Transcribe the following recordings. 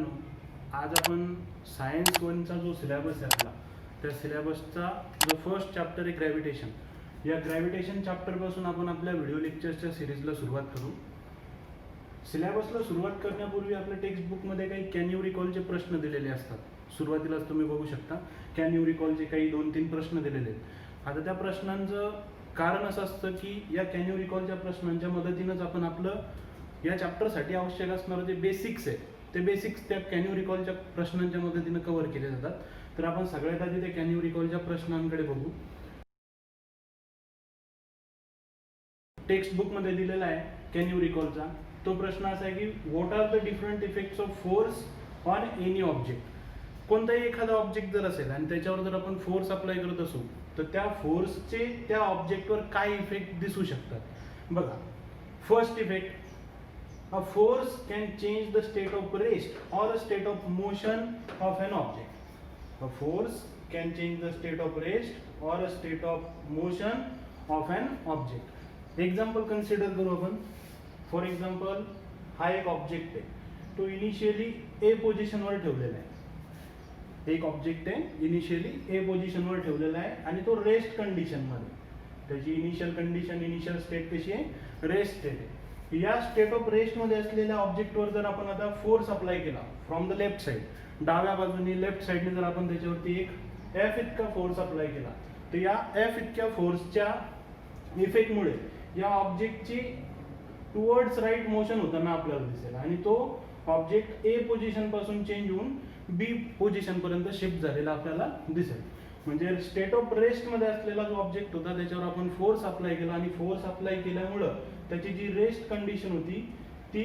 मित्रांनो, आज आपण सायन्स वनचा जो सिलेबस आहे आपला, त्या सिलेबसचा जो फर्स्ट चॅप्टर आहे ग्रॅव्हिटेशन, या ग्रॅव्हिटेशन चॅप्टरपासून आपण आपल्या व्हिडिओ लेक्चर्सच्या सिरीजला सुरुवात करू. सिलेबसला सुरुवात करण्यापूर्वी आपल्या टेक्स्टबुकमध्ये काही कॅन यू रिकॉलचे प्रश्न दिलेले असतात. सुरुवातीलाच तुम्ही बघू शकता कॅन यू रिकॉलचे काही 2-3 प्रश्न दिलेले आहेत. आता त्या प्रश्नांचं कारण असं असतं की या कॅन यू रिकॉलच्या प्रश्नांच्या मदतीनंच आपण आपलं या चॅप्टरसाठी आवश्यक असणारं जे बेसिक्स आहे ते बेसिक्स त्या कॅन यू रिकॉलच्या प्रश्नांच्या मदतीनं कव्हर केले जातात. तर आपण सगळ्यात आधी त्या कॅन यू रिकॉलच्या प्रश्नांकडे बघू. टेक्स्टबुकमध्ये दिलेला आहे कॅन यू रिकॉलचा. तो प्रश्न असा आहे की what are the different effects of force on any object. कोणताही एखादा ऑब्जेक्ट जर असेल आणि त्याच्यावर जर आपण फोर्स अप्लाय करत असू तर त्या फोर्सचे त्या ऑब्जेक्टवर काय इफेक्ट दिसू शकतात. बघा, first effect, a force can change the state of rest or a state of motion of an object. A force can change the state of rest or a state of motion of an object. Example consider करू आपण. For example, हा एक object आहे, तो initially ए पोझिशनवर ठेवलेला आहे. एक ऑब्जेक्ट आहे, इनिशियली ए पोझिशनवर ठेवलेला आहे आणि तो रेस्ट कंडिशनमध्ये. त्याची इनिशियल कंडिशन, इनिशियल स्टेट कशी आहे? रेस्ट स्टेट आहे. या स्टेट ऑफ रेस्ट मध्ये असलेल्या ऑब्जेक्टवर जर आपण आता फोर्स अप्लाय केला फ्रॉम द लेफ्ट साइड, डाव्या बाजूने लेफ्ट साइडने जर आपण त्याच्यावरती एक एफ इतका फोर्स अप्लाय केला तर या एफ इतक्या फोर्सच्या इफेक्टमुळे या ऑब्जेक्टची टुवर्ड्स राईट मोशन होताना आपल्याला दिसेल आणि तो ऑब्जेक्ट ए पोझिशन पासून चेंज होऊन बी पोझिशन पर्यंत शिफ्ट झालेला आपल्याला दिसेल. म्हणजे स्टेट ऑफ रेस्ट मध्ये असलेला जो ऑब्जेक्ट होता त्याच्यावर आपण फोर्स अप्लाय केला आणि फोर्स अप्लाय केल्यामुळं त्याची जी रेस्ट कंडिशन होती ती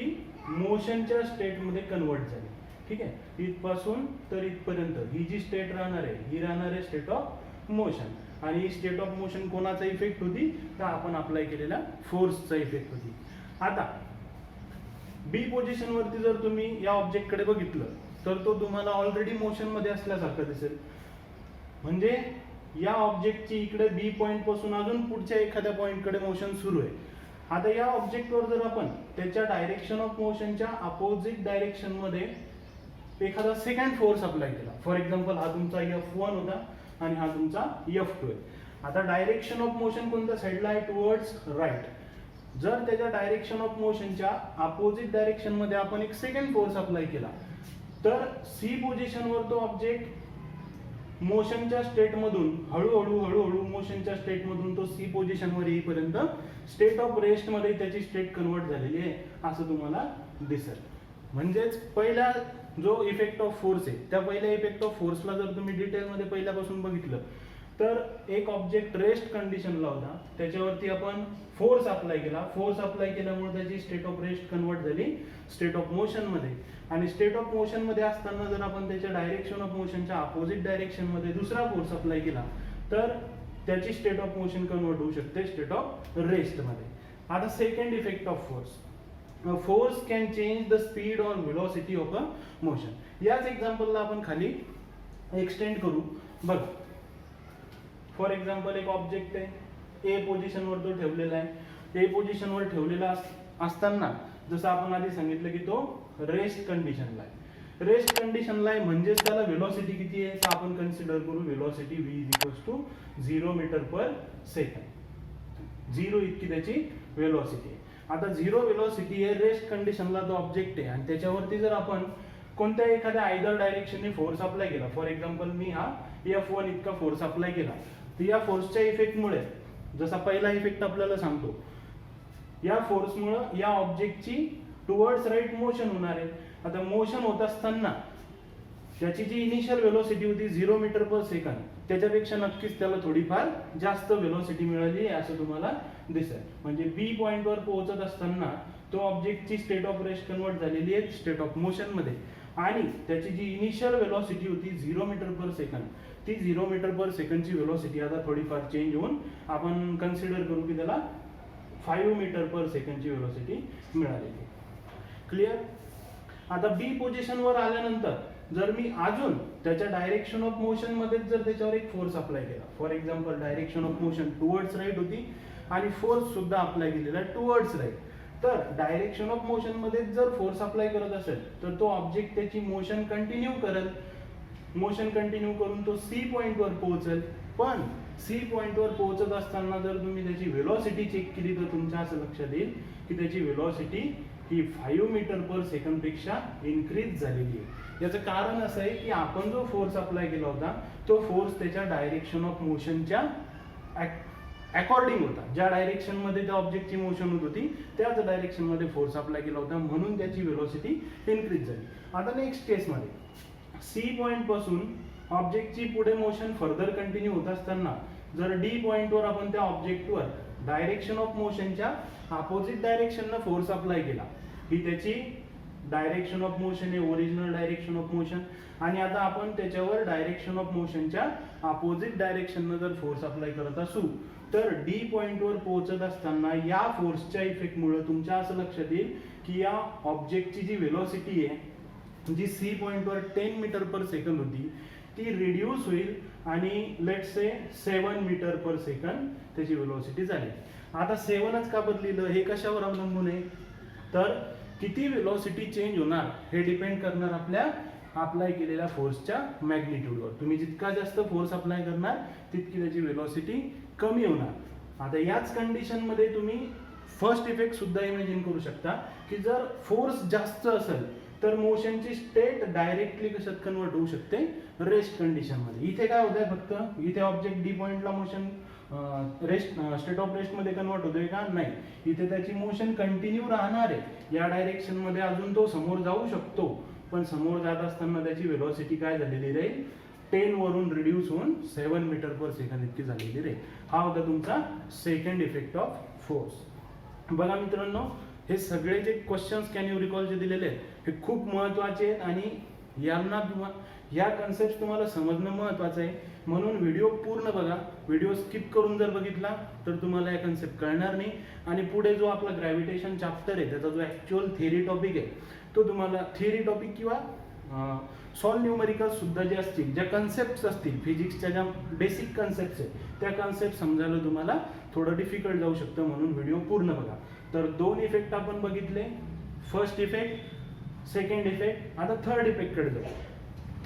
मोशनच्या स्टेटमध्ये कन्वर्ट झाली. ठीक आहे, इथपासून तर इथपर्यंत ही जी स्टेट राहणार आहे ही राहणार आहे स्टेट ऑफ मोशन. आणि ही स्टेट ऑफ मोशन कोणाचा इफेक्ट होती तर आपण अप्लाय केलेल्या फोर्सचा इफेक्ट होती. आता बी पोझिशन वरती जर तुम्ही या ऑब्जेक्ट कडे बघितलं तर तो तुम्हाला ऑलरेडी मोशन मध्ये असल्यासारखं दिसेल. म्हणजे या ऑब्जेक्टची इकडे बी पॉइंट पासून अजून पुढच्या एखाद्या पॉइंट कडे मोशन सुरू आहे. आता या ऑब्जेक्टवर जर आपण त्याच्या डायरेक्शन ऑफ मोशनच्या अपोजिट डायरेक्शन मध्ये एखादा सेकंड फोर्स अप्लाय केला, फॉर एक्झाम्पल हा तुमचा F1 होता आणि हा तुमचा F2 आहे. आता डायरेक्शन ऑफ मोशन कोणत्या साईडला आहे? Towards right. जर त्याच्या डायरेक्शन ऑफ मोशनच्या अपोजिट डायरेक्शन मध्ये आपण एक सेकंड फोर्स अप्लाय केला तर सी पोझिशनवर तो ऑब्जेक्ट मोशनच्या स्टेटमधून हळूहळू मोशनच्या स्टेटमधून तो सी पोझिशनवर येईपर्यंत स्टेट ऑफ रेस्ट मध्ये त्याची स्टेट कन्वर्ट झालेली आहे असं तुम्हाला दिसेल. म्हणजेच पहिला जो इफेक्ट ऑफ फोर्स आहे त्या पहिल्या इफेक्ट ऑफ फोर्सला जर तुम्ही डिटेलमध्ये पहिल्यापासून बघितलं तर एक ऑब्जेक्ट रेस्ट कंडिशनला होता, त्याच्यावरती आपण फोर्स अप्लाय केला. फोर्स अप्लाय केल्यामुळे त्याची स्टेट ऑफ रेस्ट कन्वर्ट झाली स्टेट ऑफ मोशन मध्ये. आणि स्टेट ऑफ मोशन मध्ये असताना जर आपण त्याच्या डायरेक्शन ऑफ मोशनच्या अपोजिट डायरेक्शन मध्ये दुसरा फोर्स अप्लाय केला तर त्याची स्टेट ऑफ मोशन कन्वर्ट होऊ शकते स्टेट ऑफ रेस्ट मध्ये. आता second effect of force, force can change the speed or velocity of a motion. याच एक्झाम्पलला आपण खाली एक्सटेंड करू. बघा, फॉर एक्झाम्पल एक ऑब्जेक्ट आहे, ए पोझिशनवर तो ठेवलेला आहे. ए पोझिशनवर ठेवलेला असताना जसं आपण आधी सांगितलं की तो रेस्ट कंडिशनला आहे. रेस्ट कंडिशनला आहे म्हणजेच त्याला व्हेलॉसिटी किती आहे तर आपण कन्सिडर करू velocity v 0 metre per second. 0 इतकी त्याची व्हेलॉसिटी आहे. आता 0 व्हेलॉसिटी आहे, रेस्ट कंडिशनला तो ऑब्जेक्ट आहे आणि त्याच्यावरती जर आपण कोणत्या एखाद्या आयदर डायरेक्शनने फोर्स अप्लाय केला, फॉर एक्झाम्पल मी हा F1 इतका फोर्स अप्लाय केला तर या फोर्सच्या इफेक्टमुळे, जसा पहिला इफेक्ट आपल्याला सांगतो, या फोर्समुळे या ऑब्जेक्टची टुवर्ड्स राईट मोशन होणार आहे. आता मोशन होत असताना त्याची जी इनिशियल व्हेलॉसिटी होती 0 मीटर पर सेकंड त्याच्यापेक्षा नक्कीच त्याला थोडीफार जास्त व्हेलॉसिटी मिळाली आहे असं तुम्हाला दिसेल. म्हणजे बी पॉइंटवर पोहोचत असताना तो ऑब्जेक्टची स्टेट ऑफ रेस्ट कन्वर्ट झालेली आहे स्टेट ऑफ मोशन मध्ये आणि त्याची जी इनिशियल व्हेलॉसिटी होती 0 मीटर पर सेकंड ती 0 मीटर पर सेकंडची व्हेलॉसिटी आता थोडीफार चेंज होऊन आपण कन्सिडर करू की त्याला 5 मीटर पर सेकंडची व्हेलॉसिटी मिळालेली. क्लिअर? आता बी पोझिशनवर आल्यानंतर जर मी अजून त्याच्या डायरेक्शन ऑफ मोशन मध्ये जर त्याच्यावर एक फोर्स अप्लाय केला, for example direction of motion towards right होती आणि फोर्स सुद्धा अप्लाय केलेला टुवर्ड्स राईट, तर डायरेक्शन ऑफ मोशन मध्ये जर फोर्स अप्लाय करत असेल तर तो ऑब्जेक्ट त्याची मोशन कंटिन्यू करेल, मोशन कंटिन्यू करून तो सी पॉइंटवर पोहोचेल. पण सी पॉइंटवर पोहोचत असताना जर तुम्ही त्याची वेलॉसिटी चेक केली तर तुमच्या असं लक्षात येईल की त्याची वेलॉसिटी ही 5 मीटर पर सेकंड पेक्षा इन्क्रीज झालेली आहे. याचं कारण असं आहे की आपण जो फोर्स अप्लाय केला होता तो फोर्स त्याच्या डायरेक्शन ऑफ मोशनच्या अकॉर्डिंग होता. ज्या डायरेक्शन मध्ये त्या ऑब्जेक्टची मोशन होत होती त्याच डायरेक्शन मध्ये फोर्स अप्लाय केला होता, म्हणून त्याची वेलॉसिटी इन्क्रीज झाली. आता नेक्स्ट केस मध्ये सी पॉइंट पासून ऑब्जेक्टची पुढे मोशन फर्दर कंटिन्यू होत असताना जर डी पॉइंटवर आपण त्या ऑब्जेक्टवर डायरेक्शन ऑफ मोशनच्या अपोजिट डायरेक्शननं फोर्स अप्लाय केला, ही त्याची डायरेक्शन ऑफ मोशन आहे, ओरिजिनल डायरेक्शन ऑफ मोशन. आणि आता आपण त्याच्यावर डायरेक्शन ऑफ मोशनच्या अपोजिट डायरेक्शननं जर फोर्स अप्लाय करत असू तर डी पॉइंटवर पोहोचत असताना या फोर्सच्या इफेक्टमुळे तुमच्या असं लक्षात येईल की या ऑब्जेक्टची जी वेलॉसिटी आहे जी सी पॉइंटवर 10 मीटर पर सेकंड होती ती रिड्यूस होईल आणि let's say 7 metre per second त्याची वेलॉसिटी झाली. आता 7च का बदलिलं हे कशावर अवलंबून आहे तर किती वेलॉसिटी चेंज होणार हे डिपेंड करणार आपल्या अप्लाय केलेल्या फोर्सच्या मॅग्निट्यूडवर. तुम्ही जितका जास्त फोर्स अप्लाय करणार तितकी त्याची वेलॉसिटी कमी होणार. आता याच कंडिशन मध्ये तुम्ही फर्स्ट इफेक्ट सुद्धा इमॅजिन करू शकता की जर फोर्स जास्त असेल तर मोशनची स्टेट डायरेक्टली कशात कन्वर्ट होऊ शकते रेस्ट कंडिशन मध्ये. इथे काय होतंय फक्त इथे ऑब्जेक्ट डी पॉइंटला मोशन स्टेट ऑफ रेस्ट मध्ये कन्वर्ट होतोय का नाही, इथे त्याची मोशन कंटिन्यू राहणार आहे. या डायरेक्शन मध्ये अजून तो समोर जाऊ शकतो पण समोर जात असताना त्याची वेलॉसिटी काय झालेली राहील 10 वरून रिड्यूस होऊन 7 मीटर पर सेकंड इतकी झालेली राहील. हा होता तुमचा सेकंड इफेक्ट ऑफ फोर्स. बघा मित्रांनो हे सगळे जे क्वेश्चन्स कॅन यू रिकॉल जे दिलेले आहेत हे खूप महत्त्वाचे आहेत आणि यांना या कन्सेप्ट तुम्हाला समजणं महत्त्वाचं आहे, म्हणून व्हिडिओ पूर्ण बघा. व्हिडिओ स्किप करून जर बघितला तर तुम्हाला या कन्सेप्ट कळणार नाही आणि पुढे जो आपला ग्रॅव्हिटेशन चॅप्टर आहे त्याचा जो ॲक्च्युअल थिअरी टॉपिक आहे तो तुम्हाला थिअरी टॉपिक किंवा सॉल्व न्यूमेरिकल्स सुद्धा जे असतील ज्या कन्सेप्ट्स असतील फिजिक्सच्या ज्या बेसिक कन्सेप्ट्स आहेत त्या कन्सेप्ट समजायला तुम्हाला थोडं डिफिकल्ट जाऊ शकतं, म्हणून व्हिडिओ पूर्ण बघा. तर 2 इफेक्ट आपण बघितले, फर्स्ट इफेक्ट, सेकंड इफेक्ट. आता थर्ड इफेक्ट कडे जाऊ.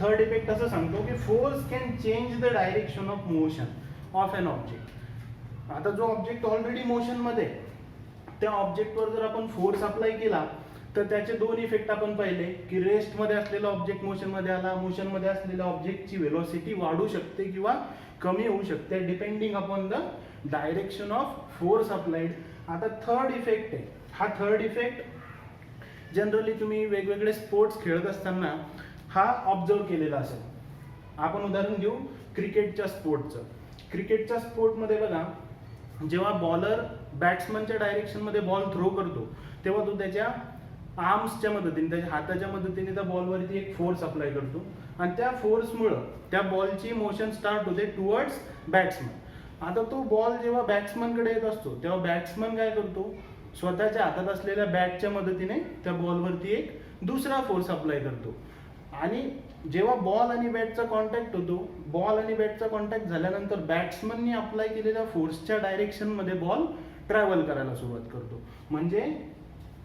थर्ड इफेक्ट असं सांगतो की force can change the direction of motion of an object. आता जो ऑब्जेक्ट ऑलरेडी मोशन मध्ये त्या ऑब्जेक्टवर जर आपण फोर्स अप्लाय केला तर त्याचे 2 इफेक्ट आपण पाहिले की रेस्ट मध्ये असलेला ऑब्जेक्ट मोशन मध्ये आला, मोशन मध्ये असलेल्या ऑब्जेक्टची वेलॉसिटी वाढू शकते किंवा कमी होऊ शकते depending upon the direction of force applied. आता थर्ड इफेक्ट आहे, हा थर्ड इफेक्ट जनरली तुम्ही वेगवेगळे स्पोर्ट्स खेळत असताना हा ऑब्झर्व केलेला असेल. आपण उदाहरण घेऊ क्रिकेटच्या स्पोर्टचं. क्रिकेटच्या स्पोर्टमध्ये बघा जेव्हा बॉलर बॅट्समनच्या डायरेक्शन मध्ये बॉल थ्रो करतो तेव्हा तो त्याच्या आर्म्सच्या मदतीने त्याच्या हाताच्या मदतीने त्या बॉलवरती एक फोर्स अप्लाय करतो आणि त्या फोर्समुळं त्या बॉलची मोशन स्टार्ट होते टुवर्ड्स बॅट्समन. आता तो बॉल जेव्हा बॅट्समनकडे येत असतो तेव्हा बॅट्समन काय करतो स्वतःच्या हातात असलेल्या बॅटच्या मदतीने त्या बॉलवरती एक दुसरा फोर्स अप्लाय करतो आणि जेव्हा बॉल आणि बॅटचा कॉन्टॅक्ट होतो, बॉल आणि बॅटचा कॉन्टॅक्ट झाल्यानंतर बॅट्समनने अप्लाय केलेल्या फोर्सच्या डायरेक्शन मध्ये बॉल ट्रॅव्हल करायला सुरुवात करतो. म्हणजे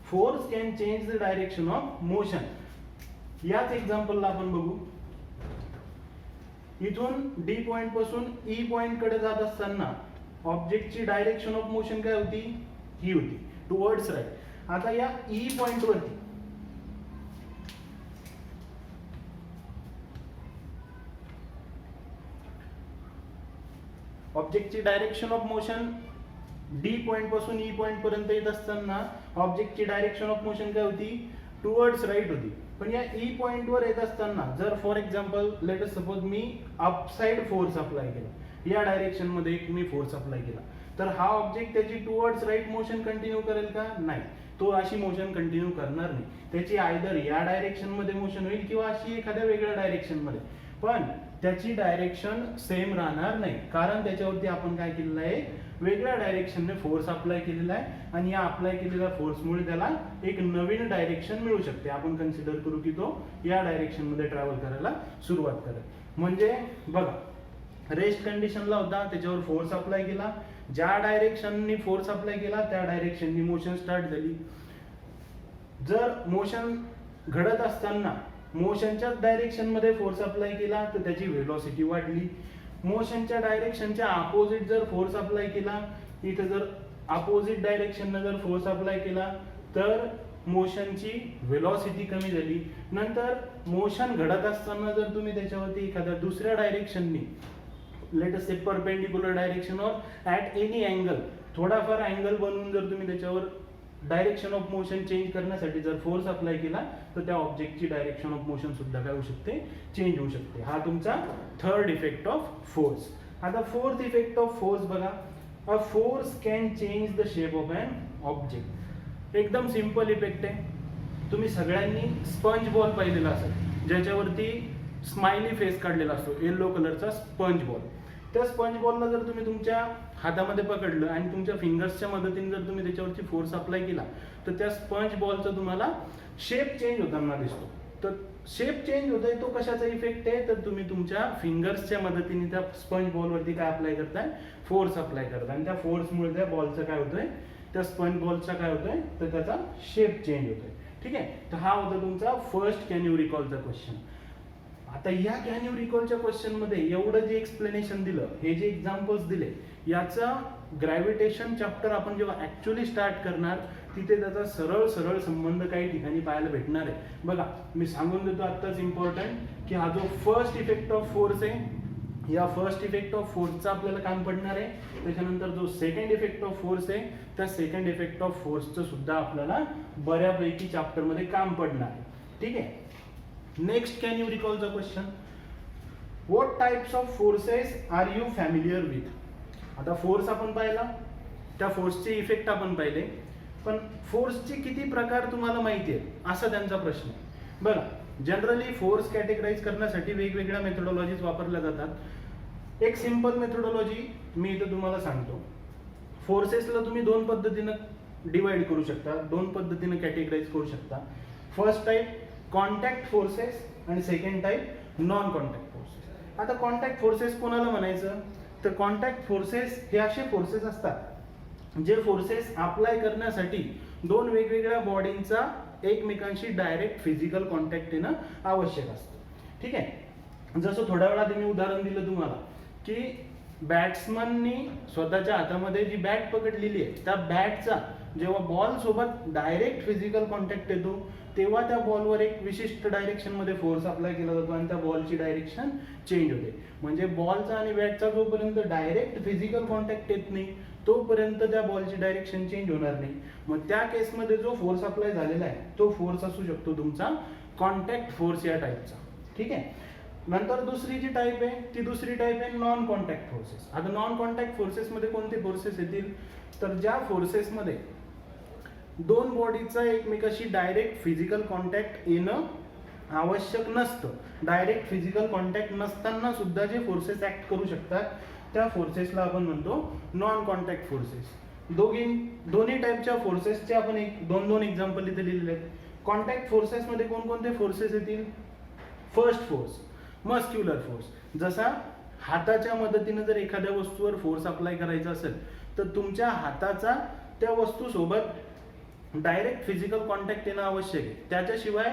force can change the direction of motion. याच एक्झाम्पलला आपण बघू. इथून डी पॉइंट पासून ई पॉइंट कडे जात असताना ऑब्जेक्टची डायरेक्शन ऑफ मोशन काय होती ही होती टुवर्ड्स राईट. आता या ई पॉइंट वरती ऑब्जेक्टची direction of motion D point पासून ई पॉइंट पर्यंत येत असताना ऑब्जेक्टची डायरेक्शन ऑफ मोशन काय होती टुवर्ड्स राईट होती. पण या ई पॉइंट वर येत असताना जर for example let us suppose me upside force apply केला, या डायरेक्शन मध्ये एक मी फोर्स अप्लाय केला तर हा ऑब्जेक्ट त्याची टुवर्ड्स राईट मोशन कंटिन्यू करेल का नाही, तो अशी मोशन कंटिन्यू करणार नाही. त्याची आयदर या डायरेक्शन मध्ये मोशन होईल किंवा अशी एखाद्या वेगळ्या डायरेक्शन मध्ये, पण त्याची डायरेक्शन सेम राहणार नाही कारण त्याच्यावरती आपण काय केलेलं आहे वेगळ्या डायरेक्शनने फोर्स अप्लाय केलेला आहे आणि या अप्लाय केलेल्या फोर्समुळे त्याला एक नवीन डायरेक्शन मिळू शकते. आपण कन्सिडर करू की तो या डायरेक्शन मध्ये ट्रॅव्हल करायला सुरुवात करेल. म्हणजे बघा रेस्ट कंडिशनला होता त्याच्यावर फोर्स अप्लाय केला, ज्या डायरेक्शननी फोर्स अप्लाय केला त्या डायरेक्शननी मोशन स्टार्ट झाली. जर मोशन घडत असताना मोशनच्याच डायरेक्शन मध्ये फोर्स अप्लाय केला तर त्याची व्हेलॉसिटी वाढली. मोशनच्या डायरेक्शनच्या अपोजिट जर फोर्स अप्लाय केला, इथे जर अपोजिट डायरेक्शनने जर फोर्स अप्लाय केला तर मोशनची व्हेलॉसिटी कमी झाली. नंतर मोशन घडत असताना जर तुम्ही त्याच्यावरती एखाद्या दुसऱ्या डायरेक्शननी, लेट अस से परपेंडिक्युलर डायरेक्शन और ॲट एनी अँगल, थोडाफार अँगल बनवून जर तुम्ही त्याच्यावर डायरेक्शन ऑफ मोशन चेंज करण्यासाठी जर फोर्स अप्लाय केला तर त्या ऑब्जेक्टची डायरेक्शन ऑफ मोशन सुद्धा काय होऊ शकते, चेंज होऊ शकते. हा तुमचा थर्ड इफेक्ट ऑफ फोर्स. आता फोर्थ इफेक्ट ऑफ फोर्स बघा, a force can change the shape of an object. एकदम सिंपल इफेक्ट आहे. तुम्ही सगळ्यांनी स्पंज बॉल पाहिलेला असेल, ज्याच्यावरती स्माइली फेस काढलेला असतो, येलो कलरचा स्पंज बॉल. त्या स्पंज बॉलला जर तुम्ही तुमच्या हातामध्ये पकडलं आणि तुमच्या फिंगर्सच्या मदतीने जर तुम्ही त्याच्यावरती फोर्स अप्लाय केला तर त्या स्पंज बॉलचा तुम्हाला शेप चेंज होताना दिसतो. तर शेप चेंज होतोय तो कशाचा इफेक्ट आहे, तर तुम्ही तुमच्या फिंगर्सच्या मदतीने त्या स्पंज बॉलवरती काय अप्लाय करताय, फोर्स अप्लाय करताय. आणि त्या फोर्समुळे त्या बॉलचं काय होतंय, त्या स्पंज बॉलचा काय होतोय, तर त्याचा शेप चेंज होतोय. ठीक आहे. तर हा होता तुमचा फर्स्ट कॅन यू रिकॉलचा क्वेश्चन. आता या कॅन यू रिकॉलच्या क्वेश्चन मध्ये एवढं जे एक्सप्लेनेशन दिलं, हे जे एक्झाम्पल्स दिले, याचा ग्रॅव्हिटेशन चॅप्टर आपण जेव्हा ऍक्च्युअली स्टार्ट करणार तिथे त्याचा सरळ सरळ संबंध काही ठिकाणी पाहायला भेटणार आहे. बघा मी सांगून देतो आत्ताच इम्पॉर्टंट की हा जो फर्स्ट इफेक्ट ऑफ फोर्स आहे, या फर्स्ट इफेक्ट ऑफ फोर्सचा आपल्याला काम पडणार आहे. त्याच्यानंतर जो सेकंड इफेक्ट ऑफ फोर्स आहे, त्या सेकंड इफेक्ट ऑफ फोर्सचं सुद्धा आपल्याला बऱ्यापैकी चॅप्टर मध्ये काम पडणार आहे. ठीक आहे. Next can you recall the question, what types of forces are you familiar with. आता फोर्स आपण पाहिला, त्या फोर्सचे इफेक्ट आपण पाहिले, पण फोर्सचे किती प्रकार तुम्हाला माहिती आहेत असा त्यांचा प्रश्न आहे. बघा जनरली फोर्स कॅटेगराईज करण्यासाठी वेगवेगळ्या मेथोडॉलॉजीज वापरल्या जातात. एक सिंपल मेथोडॉलॉजी मी इथं तुम्हाला सांगतो. फोर्सेसला तुम्ही दोन पद्धतीनं डिवाइड करू शकता, दोन पद्धतीनं कॅटेगराईज करू शकता. फर्स्ट टाइप कॉन्टॅक्ट फोर्सेस आणि second type non contact forces. आता कॉन्टॅक्ट फोर्सेस कोणाला म्हणायचं, तर कॉन्टॅक्ट फोर्सेस हे असे फोर्सेस असतात जे फोर्सेस अप्लाय करण्यासाठी दोन वेगवेगळ्या बॉडींचा एकमेकांशी डायरेक्ट फिजिकल कॉन्टॅक्ट येणं आवश्यक असतं. ठीक आहे. जसं थोड्या वेळात मी उदाहरण दिलं तुम्हाला की बॅट्समननी स्वतःच्या हातामध्ये जी बॅट पकडलेली आहे त्या बॅटचा जेव्हा बॉल सोबत डायरेक्ट फिजिकल कॉन्टॅक्ट येतो तेव्हा त्या बॉलवर एक विशिष्ट डायरेक्शन मध्ये फोर्स अप्लाय केला जातो आणि त्या बॉलची डायरेक्शन चेंज होते. म्हणजे बॉलचा आणि बॅटचा जोपर्यंत डायरेक्ट फिजिकल कॉन्टॅक्ट येत नाही तोपर्यंत त्या बॉलची डायरेक्शन चेंज होणार नाही. मग त्या केसमध्ये जो फोर्स अप्लाय झालेला आहे तो फोर्स असू शकतो तुमचा कॉन्टॅक्ट फोर्स या टाईपचा. ठीक आहे. नंतर दुसरी जी टाईप आहे ती दुसरी टाईप आहे नॉन कॉन्टॅक्ट फोर्सेस. आता नॉन कॉन्टॅक्ट फोर्सेस मध्ये कोणते फोर्सेस येतील, तर ज्या फोर्सेसमध्ये दोन बॉडीचा एकमेकाशी डायरेक्ट फिजिकल कॉन्टॅक्ट येणं आवश्यक नसतं, डायरेक्ट फिजिकल कॉन्टॅक्ट नसताना सुद्धा जे फोर्सेस ऍक्ट करू शकतात त्या फोर्सेसला आपण म्हणतो नॉन कॉन्टॅक्ट फोर्सेस. दोन्ही टाईपच्या फोर्सेसचे आपण दोन दोन एक्झाम्पल इथे लिहिलेले आहेत. कॉन्टॅक्ट फोर्सेसमध्ये कोणकोणते फोर्सेस येतील, फर्स्ट फोर्स मस्क्युलर फोर्स. जसा हाताच्या मदतीने जर एखाद्या वस्तूवर फोर्स अप्लाय करायचा असेल तर तुमच्या हाताचा त्या वस्तूसोबत डायरेक्ट फिजिकल कॉन्टॅक्ट येणं आवश्यक आहे, त्याच्याशिवाय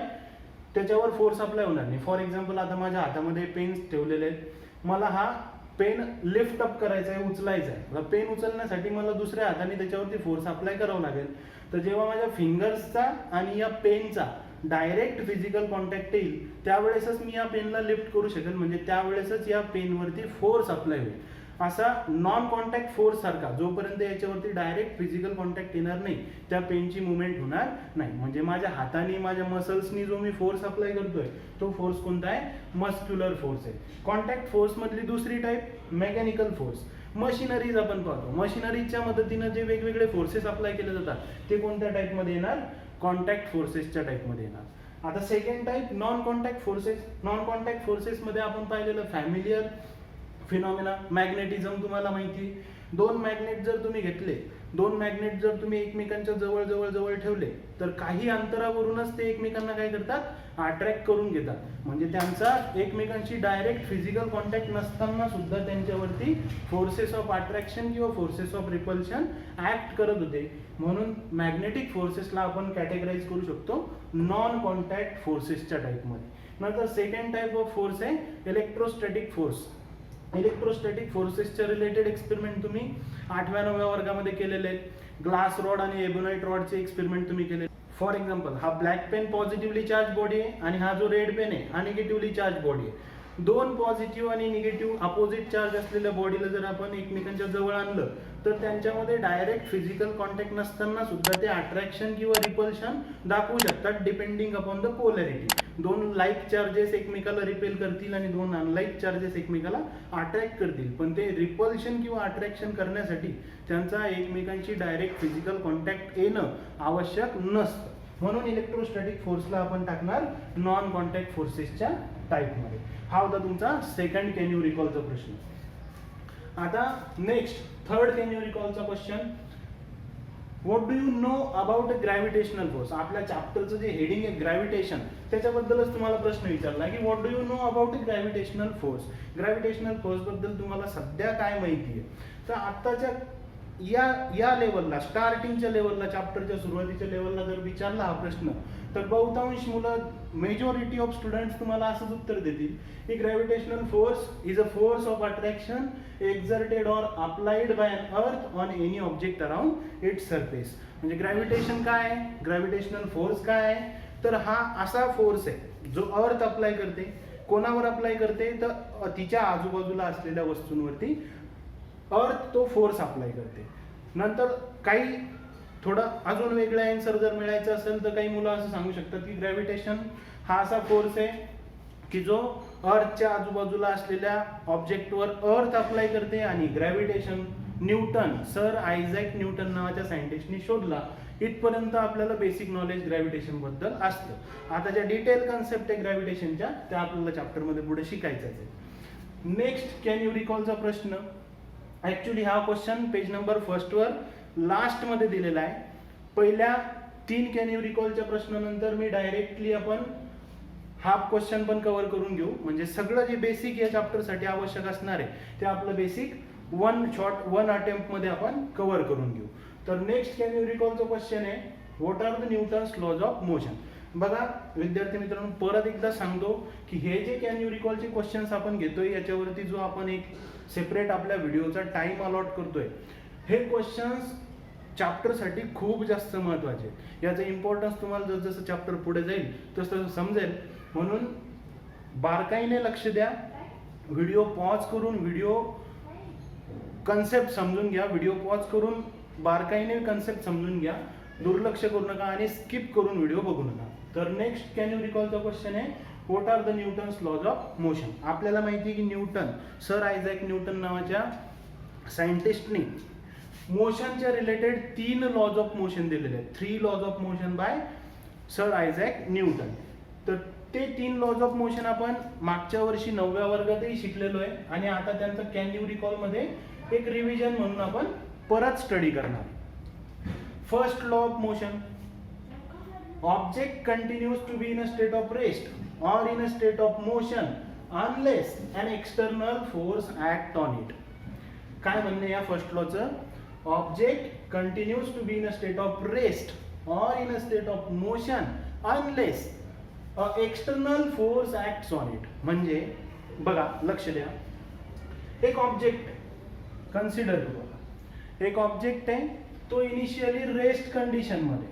त्याच्यावर फोर्स अप्लाय होणार नाही. फॉर एक्झाम्पल आता माझ्या हातामध्ये पेन्स ठेवलेले आहेत, मला हा पेन लिफ्ट अप करायचा आहे, उचलायचा आहे. पेन उचलण्यासाठी मला दुसऱ्या हाताने त्याच्यावरती फोर्स अप्लाय करावा लागेल. तर जेव्हा माझ्या फिंगर्सचा आणि या पेनचा डायरेक्ट फिजिकल कॉन्टॅक्ट येईल त्यावेळेसच मी या पेनला लिफ्ट करू शकेल, म्हणजे त्यावेळेसच या पेनवरती फोर्स अप्लाय होईल. असा नॉन कॉन्टॅक्ट फोर्स सारखा जोपर्यंत याच्यावरती डायरेक्ट फिजिकल कॉन्टॅक्ट येणार नाही त्या पेनची मुवमेंट होणार नाही. म्हणजे माझ्या हाताने माझ्या मसल्सनी जो मी फोर्स अप्लाय करतोय तो फोर्स कोणता आहे, मस्क्युलर फोर्स आहे. कॉन्टॅक्ट फोर्स मधली दुसरी टाईप मेकॅनिकल फोर्स. मशिनरीज आपण पाहतो, मशिनरीजच्या मदतीने जे वेगवेगळे फोर्सेस अप्लाय केले जातात ते कोणत्या टाईपमध्ये येणार, कॉन्टॅक्ट फोर्सेसच्या टाईपमध्ये येणार. आता second type non contact forces. Non contact forces मध्ये आपण पाहिलेलं फॅमिलियर फिनॉमिना मॅग्नेटिझम तुम्हाला माहिती. दोन मॅग्नेट जर तुम्ही घेतले, दोन मॅग्नेट जर तुम्ही एकमेकांच्या जवळ जवळ जवळ ठेवले तर काही अंतरावरूनच ते एकमेकांना काय करतात, अट्रॅक्ट करून घेतात. म्हणजे त्यांचा एकमेकांशी डायरेक्ट फिजिकल कॉन्टॅक्ट नसताना सुद्धा त्यांच्यावरती फोर्सेस ऑफ अट्रॅक्शन किंवा फोर्सेस ऑफ रिपल्शन ऍक्ट करत होते. म्हणून मॅग्नेटिक फोर्सेसला आपण कॅटेगराइज करू शकतो नॉन कॉन्टॅक्ट फोर्सेसच्या टाईपमध्ये. नंतर सेकंड टाइप ऑफ फोर्स आहे इलेक्ट्रोस्टॅटिक फोर्स. इलेक्ट्रोस्टॅटिक फोर्सेसच्या रिलेटेड एक्सपेरिमेंट तुम्ही 8व्या-9व्या वर्गामध्ये केलेले आहेत. ग्लास रॉड आणि एबोनाइट रॉडचे एक्सपेरिमेंट तुम्ही केले. फॉर एक्झाम्पल, हा black pen positively charge body आहे आणि हा जो रेड पेन आहे हा निगेटिव्हली चार्ज बॉडी आहे. दोन पॉझिटिव्ह आणि निगेटिव्ह अपोजिट चार्ज असलेल्या बॉडीला जर आपण एकमेकांच्या जवळ आणलं तर त्यांच्यामध्ये डायरेक्ट फिजिकल कॉन्टॅक्ट नसताना सुद्धा ते अट्रॅक्शन किंवा रिपल्शन दाखवू शकतात डिपेंडिंग अपॉन द पोलॅरिटी. दोन लाईक चार्जेस एकमेकाला रिपेल करतील आणि दोन अनलाईक चार्जेस एकमेकाला अट्रॅक्ट करतील, पण ते रिपल्शन किंवा अट्रॅक्शन करण्यासाठी त्यांचा एकमेकांशी डायरेक्ट फिजिकल कॉन्टॅक्ट येणं आवश्यक नसतं. म्हणून इलेक्ट्रोस्टॅटिक फोर्सला आपण टाकणार नॉन कॉन्टॅक्ट फोर्सेसच्या टाईपमध्ये. हा होता तुमचा सेकंड कॅन यू रिकॉलचा प्रश्न. आता नेक्स्ट थर्ड कॅन यू रिकॉलचा question, what do you know about gravitational force. आपल्या चॅप्टरचं जे हेडिंग आहे ग्रॅव्हिटेशन, त्याच्याबद्दलच तुम्हाला प्रश्न विचारला की what do you know about gravitational force. Gravitational force बद्दल तुम्हाला सध्या काय माहिती आहे. तर आत्ताच्या या लेवलला, स्टार्टिंगच्या लेवलला, चॅप्टरच्या सुरुवातीच्या लेवलला जर विचारला हा प्रश्न तर बहुतांश मुलं, मेजॉरिटी ऑफ स्टुडंट्स तुम्हाला असंच उत्तर देतील की gravitational force is a force of attraction exerted or applied by an earth on any object around its surface. म्हणजे ग्रॅव्हिटेशन काय आहे, ग्रॅव्हिटेशनल फोर्स काय आहे, तर हा असा फोर्स आहे जो अर्थ अप्लाय करते. कोणावर अप्लाय करते, तर तिच्या आजूबाजूला असलेल्या वस्तूंवरती अर्थ तो फोर्स अप्लाय करते. नंतर काही थोडं अजून वेगळं आन्सर जर मिळायचं असेल तर काही मुलं असं सांगू शकतात की ग्रॅव्हिटेशन हा असा फोर्स आहे की जो अर्थच्या आजूबाजूला असलेल्या ऑब्जेक्टवर अर्थ अप्लाय करते. आणि gravitation Newton, sir Isaac Newton नावाच्या सायंटिस्टनी शोधला. इथपर्यंत आपल्याला बेसिक नॉलेज ग्रॅव्हिटेशन बद्दल असतं. आता ज्या डिटेल कन्सेप्ट आहे ग्रॅव्हिटेशनच्या त्या आपल्याला चॅप्टरमध्ये पुढे शिकायचं आहे. नेक्स्ट कॅन यू रिकॉलचा प्रश्न, ऍक्च्युली हा क्वेश्चन पेज नंबर फर्स्टवर लास्टमध्ये दिलेला आहे. पहिल्या 3 कॅन यू रिकॉलच्या प्रश्नानंतर मी डायरेक्टली आपण हाफ क्वेश्चन पण कव्हर करून घेऊ. म्हणजे सगळं जे बेसिक या चॅप्टरसाठी आवश्यक असणार आहे ते आपलं बेसिक वन अटेम्प्ट मध्ये आपण कव्हर करून घेऊ. तर नेक्स्ट कॅन यू रिकॉलचा क्वेश्चन आहे, what are the Newton's laws of motion. बघा विद्यार्थी मित्रांनो, परत एकदा सांगतो की हे जे कॅन यू रिकॉलचे क्वेश्चन्स आपण घेतोय याच्यावरती जो आपण एक सेपरेट आपल्या व्हिडिओचा टाइम अलॉट करतोय, हे क्वेश्चन्स चॅप्टरसाठी खूप जास्त महत्त्वाचे. याचं इम्पॉर्टन्स तुम्हाला जसं चॅप्टर पुढे जाईल तसं समजेल. म्हणून बारकाईने लक्ष द्या, व्हिडिओ पॉज करून व्हिडिओ कन्सेप्ट समजून घ्या, व्हिडिओ पॉज करून बारकाईने कन्सेप्ट समजून घ्या, दुर्लक्ष करू नका आणि स्किप करून व्हिडिओ बघू नका. तर नेक्स्ट कॅन यू रिकॉलचा क्वेश्चन आहे, what are the Newton's laws of motion. आपल्याला माहिती आहे की न्यूटन, सर आयझॅक न्यूटन नावाच्या सायंटिस्टनी मोशनच्या रिलेटेड 3 लॉज ऑफ मोशन दिलेले आहेत. 3 laws of motion by sir Isaac Newton. तर ते 3 लॉज ऑफ मोशन आपण मागच्या वर्षी 9व्या वर्गातही शिकलेलो आहे आणि आता त्यांचं कॅन यू रिकॉल मध्ये एक रिव्हिजन म्हणून आपण परत स्टडी करणार. First law of motion, object continues to be in a state of rest or in a state of motion unless an external force act on it. काय म्हणणे या first लॉचं, object continues to be in a state of rest or in a state of motion unless external force acts on it. म्हणजे बघा लक्ष द्या, एक object consider करू, एक ऑब्जेक्ट आहे तो इनिशियली रेस्ट कंडिशन मध्ये.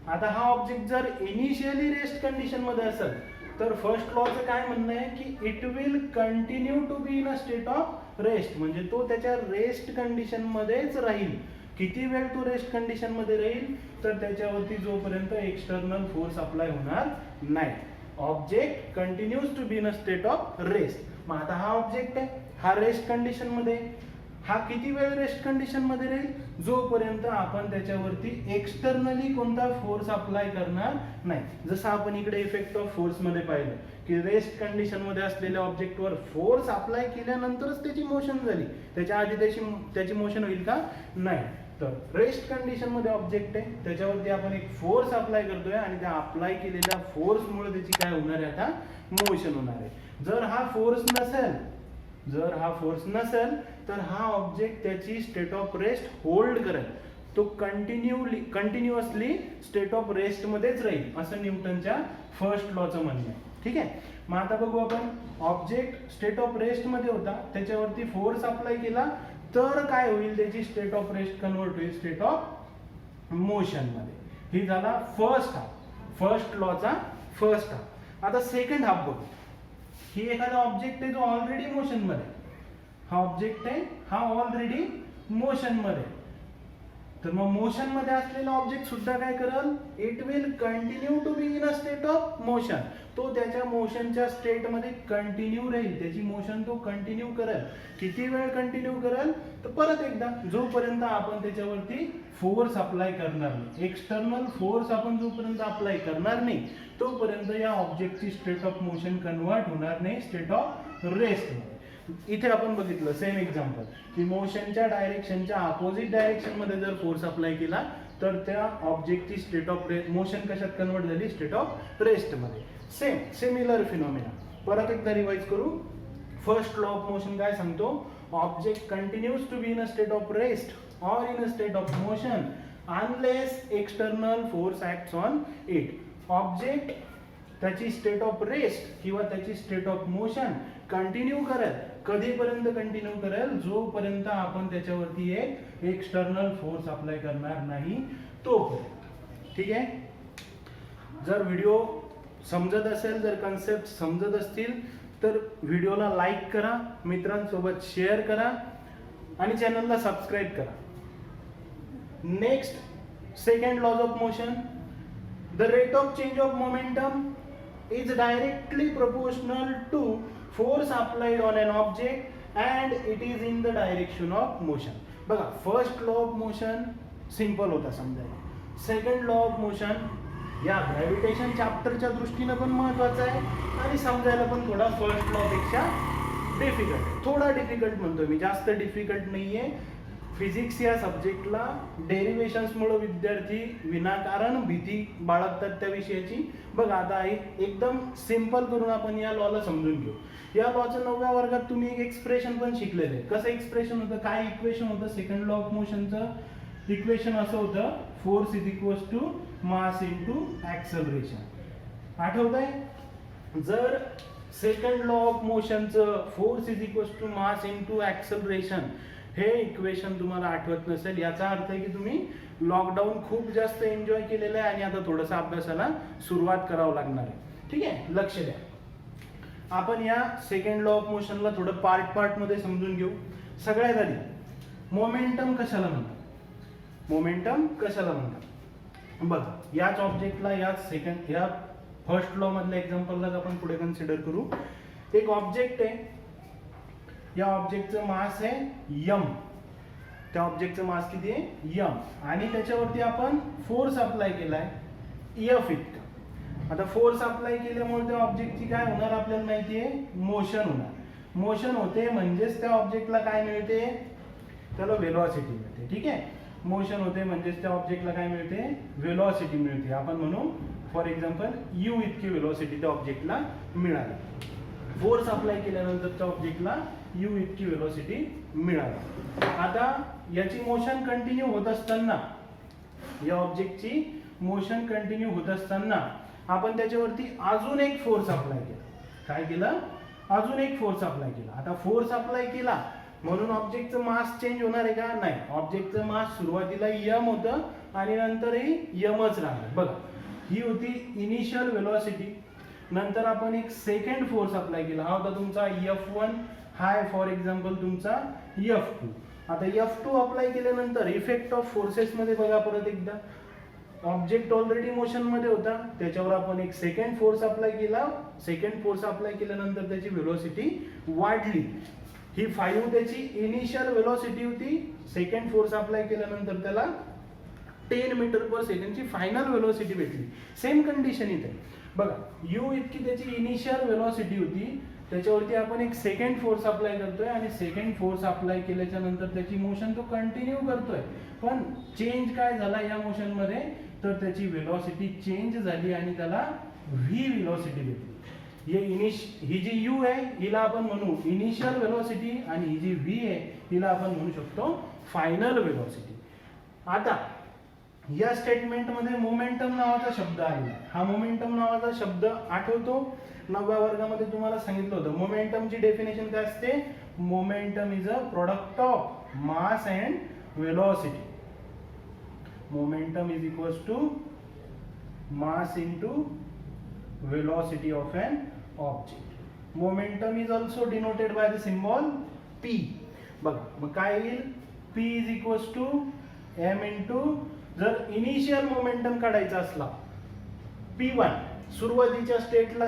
आता हा ऑब्जेक्ट जर इनिशियली रेस्ट कंडिशन मध्ये असेल तर फर्स्ट लॉचं काय म्हणणं आहे की it will continue to be in a state of rest. म्हणजे तो त्याच्या रेस्ट कंडिशन मध्येच राहील. किती वेळ तो रेस्ट कंडिशन मध्ये राहील, तर त्याच्यावरती जोपर्यंत एक्सटर्नल फोर्स अप्लाय होणार नाही. Object continues to be in a state of rest. मग आता हा ऑब्जेक्ट आहे, हा रेस्ट कंडिशन मध्ये, हा किती वेळ रेस्ट कंडिशन मध्ये राहील, जोपर्यंत आपण त्याच्यावरती एक्सटर्नली कोणता फोर्स अप्लाय करणार नाही. जसं आपण इकडे इफेक्ट ऑफ फोर्स मध्ये पाहिलं की रेस्ट कंडिशन मध्ये असलेल्या ऑब्जेक्टवर फोर्स अप्लाय केल्यानंतरच त्याची मोशन झाली, त्याच्या आधी त्याची मोशन होईल का, नाही. तर रेस्ट कंडिशन मध्ये ऑब्जेक्ट आहे, त्याच्यावरती आपण एक फोर्स अप्लाय करतोय आणि त्या अप्लाय केलेल्या फोर्समुळे त्याची काय होणार आहे, आता मोशन होणार आहे. जर हा फोर्स नसेल तर हा ऑब्जेक्ट त्याची स्टेट ऑफ रेस्ट होल्ड करेल, तो कंटिन्युअसली स्टेट ऑफ रेस्ट मध्येच राहील, असं न्यूटनच्या फर्स्ट लॉचं म्हणणं आहे. ठीक आहे. मग आता बघू आपण, ऑब्जेक्ट स्टेट ऑफ रेस्ट मध्ये होता, त्याच्यावरती फोर्स अप्लाय केला तर काय होईल, त्याची स्टेट ऑफ रेस्ट कन्वर्ट होईल स्टेट ऑफ मोशन मध्ये. ही झाला फर्स्ट लॉचा फर्स्ट हाफ. आता सेकंड हाफ बघू. ही एखादा ऑब्जेक्ट आहे जो ऑलरेडी मोशन मध्ये, हा ऑब्जेक्ट आहे हा ऑलरेडी मोशन मध्ये, तर मग मोशन मध्ये असलेला ऑब्जेक्ट सुद्धा काय करेल, it will continue to be in a state of motion. तो त्याच्या मोशनच्या स्टेट मध्ये कंटिन्यू राहील, त्याची मोशन तो कंटिन्यू करेल. किती वेळ कंटिन्यू करेल, तर परत एकदा जोपर्यंत आपण त्याच्यावरती फोर्स अप्लाय करणार नाही, एक्सटर्नल फोर्स आपण जोपर्यंत अप्लाय करणार नाही तोपर्यंत या ऑब्जेक्टची स्टेट ऑफ मोशन कन्वर्ट होणार नाही स्टेट ऑफ रेस्ट मध्ये. इथे आपण बघितलं सेम एक्झाम्पल की मोशनच्या डायरेक्शनच्या अपोजिट डायरेक्शन मध्ये जर फोर्स अप्लाय केला तर त्या ऑब्जेक्टची स्टेट ऑफ मोशन कशात कन्वर्ट झाली, स्टेट ऑफ रेस्ट मध्ये. सिमिलर फिनॉमिना परत एकदा रिवाइज करू. फर्स्ट लॉ ऑफ मोशन काय सांगतो, object continues to be in a state of rest or in a state of motion unless external force acts on it. Object त्याची state of rest किंवा त्याची state of motion continue करेल. कधीपर्यंत continue करेल, जोपर्यंत आपण त्याच्यावरती एक एक्सटर्नल फोर्स अप्लाय करणार नाही तोपर्यंत. ठीक आहे. जर व्हिडिओ समजत असेल, जर कन्सेप्ट समजत असतील तर व्हिडिओला लाईक करा, मित्रांसोबत शेअर करा आणि चॅनलला सबस्क्राईब करा. Next, second laws of motion. The rate of change of momentum is directly proportional to force applied on an object and it is in the direction of motion. बघा, first law of motion simple होता समजायला. Second law of motion या gravitation चॅप्टरच्या दृष्टीने पण महत्वाचा आहे आणि समजायला पण थोडा फर्स्ट लॉ पेक्षा डिफिकल्ट, थोडा डिफिकल्ट म्हणतोय मी, जास्त डिफिकल्ट नाहीये. फिजिक्स या सब्जेक्टला डेरिव्हेशन्समुळे विद्यार्थी विनाकारण भीती बाळगतात त्या विषयाची. बघा, आता एकदम सिंपल करून आपण या लॉला समजून घेऊ. या लॉच्या 9व्या वर्गात तुम्ही एक एक्सप्रेशन पण शिकलेले. कसं एक्सप्रेशन होतं, काय इक्वेशन होतं सेकंड लॉ ऑफ मोशनचं? इक्वेशन असं होतं, force is equals to mass into acceleration. आठवतंय? जर सेकंड लॉ ऑफ मोशनचं force is equals to mass into acceleration हे इक्वेशन तुम्हाला आठवत नसेल, याचा अर्थ आहे की तुम्ही लॉकडाऊन खूप जास्त एन्जॉय केलेलं आहे आणि आता थोडंसं अभ्यासाला सुरुवात करावं लागणार आहे. ठीक आहे, लक्ष द्या. आपण या सेकंड लॉ ऑफ मोशनला थोडं पार्ट मध्ये समजून घेऊ. सगळ्यात आधी मोमेंटम कशाला म्हणतात? बघा, याच ऑब्जेक्टला या फर्स्ट लॉ मधल्या एक्झाम्पलला आपण पुढे कन्सिडर करू. एक ऑब्जेक्ट आहे, या ऑब्जेक्टचं मास आहे यम. त्या ऑब्जेक्टचं मास किती आहे? यम. आणि त्याच्यावरती आपण फोर्स अप्लाय केलाय एफ इतका. आता फोर्स अप्लाय केल्यामुळे त्या ऑब्जेक्टची काय होणार आपल्याला माहिती आहे? मोशन होणार. मोशन होते म्हणजेच त्या ऑब्जेक्टला काय मिळते? त्याला वेलोसिटी मिळते. ठीक आहे, मोशन होते म्हणजेच त्या ऑब्जेक्टला काय मिळते? वेलोसिटी मिळते. आपण म्हणू फॉर एक्झाम्पल यू इतकी वेलोसिटी त्या ऑब्जेक्टला मिळाली. फोर्स अप्लाय केल्यानंतर त्या ऑब्जेक्टला यू इतकी वेलोसिटी मिळाली. आता याची मोशन कंटिन्यू होत असताना, या ऑब्जेक्टची मोशन कंटिन्यू होत असताना आपण त्याच्यावरती अजून एक फोर्स अप्लाय केला. काय केलं? अजून एक फोर्स अप्लाय केला. आता फोर्स अप्लाय केला म्हणून ऑब्जेक्टचं मास चेंज होणार आहे का? नाही. ऑब्जेक्टचं मास सुरुवातीला यम होतं आणि नंतरही यमच राहणार. बघा, ही होती इनिशियल वेलोसिटी. नंतर आपण एक सेकंड फोर्स अप्लाय केला, हा होता तुमचा F1, हा आहे फॉर एक्झाम्पल तुमचा F2. आता F2 अप्लाय केल्यानंतर इफेक्ट ऑफ फोर्सेस मध्ये बघा परत एकदा, ऑब्जेक्ट ऑलरेडी मोशन मध्ये होता, त्याच्यावर आपण एक सेकंड फोर्स अप्लाय केला. सेकंड फोर्स अप्लाय केल्यानंतर त्याची वेलोसिटी वाढली. ही 5 त्याची इनिशियल वेलोसिटी होती. सेकंड फोर्स अप्लाय केल्यानंतर त्याला 10 मीटर पर सेकंडची फायनल वेलोसिटी भेटली. सेम कंडिशन इथे बघा, यू इतकी त्याची इनिशियल वेलोसिटी होती त्याच्यावरती आपण एक सेकंड फोर्स अप्लाय करतोय आणि सेकंड फोर्स अप्लाय केल्याच्या नंतर त्याची मोशन तो कंटिन्यू करतोय, पण चेंज काय झाला या मोशन मध्ये, तर त्याची वेलोसिटी चेंज झाली आणि त्याला व्ही वेलोसिटी भेटली. ही जी यू आहे हिला आपण म्हणू इनिशियल वेलोसिटी आणि ही जी व्ही आहे हिला आपण म्हणू शकतो फायनल वेलोसिटी. आता या स्टेटमेंट मध्ये मोमेंटम नावाचा शब्द आलेला आहे. हा मोमेंटम नावाचा शब्द आठवतो, 9व्या वर्गामध्ये तुम्हाला सांगितलं होतं. मोमेंटमची डेफिनेशन काय असते, momentum is a product of mass and velocity. Momentum is equals to mass into velocity of an object. Momentum is also denoted by the symbol P. बघा मग काय येईल, P is equals to m into, जर initial momentum काढायचा असला P1 सुरुवातीच्या स्टेटला,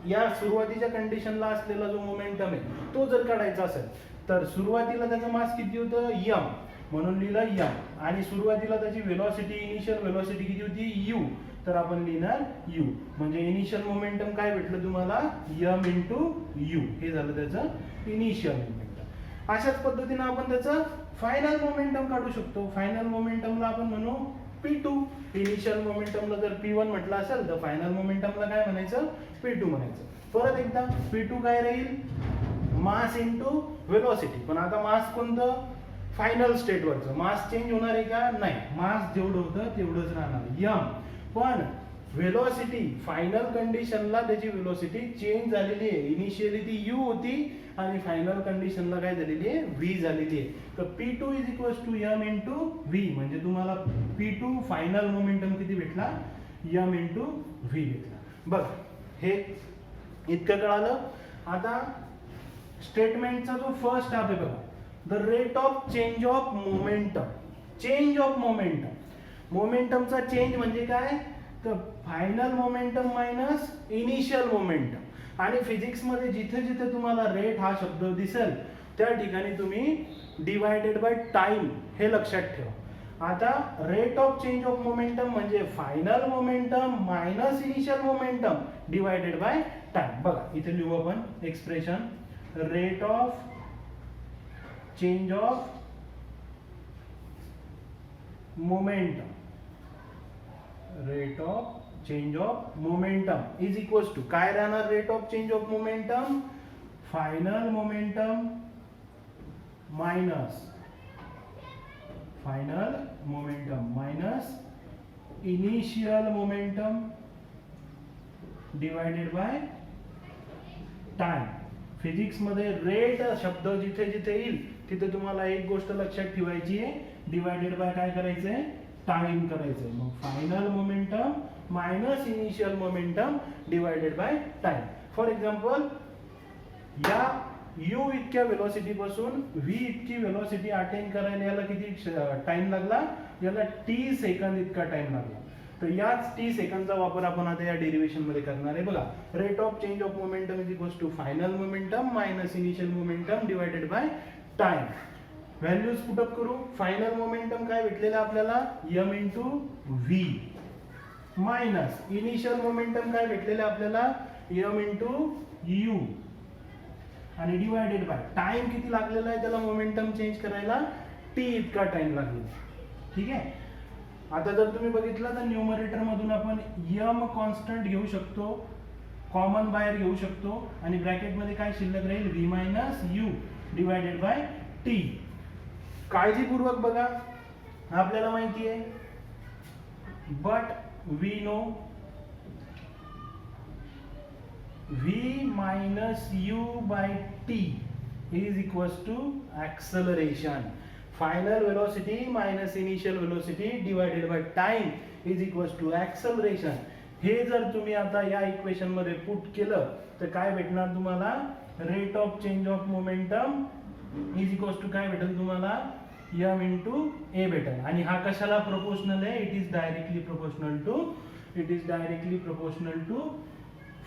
या सुरुवातीच्या कंडिशनला असलेला जो मोमेंटम आहे तो जर काढायचा असेल तर सुरुवातीला त्याचं मास किती होतं m, म्हणून लिहिलं m, आणि सुरुवातीला त्याची वेलोसिटी इनिशियल वेलोसिटी किती होती u, तर आपण लिहिणार u. म्हणजे इनिशियल मोमेंटम काय भेटलं तुम्हाला, m इंटू u, हे झालं त्याचं इनिशियल मोमेंटम. अशाच पद्धतीने आपण त्याचं फायनल मोमेंटम काढू शकतो. फायनल मोमेंटमला आपण म्हणू P2. इनिशियल मोमेंटमला जर P1 म्हटलं असेल तर फायनल मोमेंटमला काय म्हणायचं, P2 म्हणायचं. परत एकदा P2 काय राहील, मास इंटू वेलोसिटी. पण आता मास कोणतं, फायनल स्टेटवरचं. मास चेंज होणार आहे का, नाही, मास जेवढं होतं तेवढंच राहणार m, पण वेलोसिटी फायनल कंडिशनला त्याची वेलोसिटी चेंज झालेली आहे. इनिशियली ती u होती आणि फायनल कंडिशनला काय झालेली आहे, v झालेली आहे. तर P2 is equals to m into v, म्हणजे तुम्हाला P2 फायनल मोमेंटम किती भेटला, m इंटू v भेटला. बघ हे इतकं कळालं. आता स्टेटमेंटचा जो फर्स्ट स्टेप आहे बघा, the rate of change of momentum. Change of momentum, मोमेंटमचा चेंज म्हणजे काय, तर final momentum minus initial momentum. आणि फिजिक्स मध्ये जिथे जिथे तुम्हाला रेट हा शब्द दिसेल त्या ठिकाणी तुम्ही डिवायडेड बाय टाइम हे लक्षात ठेवा. आता rate of change of momentum म्हणजे final momentum minus initial momentum divided by time. बघा इथे लिहू आपण expression, rate of change of momentum, rate of change of momentum is equals to काय राहणार, rate of change of momentum final momentum minus final momentum minus initial momentum divided by time. Physics मध्ये rate शब्द जिथे जिथे येईल तिथे तुम्हाला एक गोष्ट लक्षात ठेवायची आहे, डिवायडेड बाय काय करायचंय, टाइम करायचंय. मग final momentum minus initial momentum divided by time. For example या u इतक्या वेलोसिटी पासून v इतकी वेलोसिटी अटेन करायला याला किती टाइम लागला, याला t सेकंद इतका टाइम लागला. तर याच t सेकंदचा वापर आपण आता या डेरिव्हेशन मध्ये करणार आहे. बघा rate of change of momentum is equals to final momentum minus initial momentum divided by time. Values put up करू. फायनल मोमेंटम काय भेटलेलं आपल्याला, m into v minus initial momentum काय भेटलेलं आपल्याला, m इंटू u आणि डिवायडेड बाय टाइम किती लागलेला आहे त्याला मोमेंटम चेंज करायला, t इतका टाइम लागलेला. ठीक आहे. आता जर तुम्ही बघितलं तर न्यूमरेटर मधून आपण m कॉन्स्टंट घेऊ शकतो, कॉमन बाहेर घेऊ शकतो आणि ब्रॅकेट मध्ये काय शिल्लक राहील, v minus u divided by t. काळजीपूर्वक बघा, आपल्याला माहिती आहे but we know v minus u by t is equals to acceleration. Final velocity minus initial velocity divided by time is equals to acceleration. हे जर तुम्ही आता या इक्वेशन मध्ये पुट केलं तर काय भेटणार तुम्हाला, rate of change of momentum is equals to काय भेटेल तुम्हाला, m इंटू a भेटेल. आणि हा कशाला प्रोपोर्शनल आहे, it is directly proportional to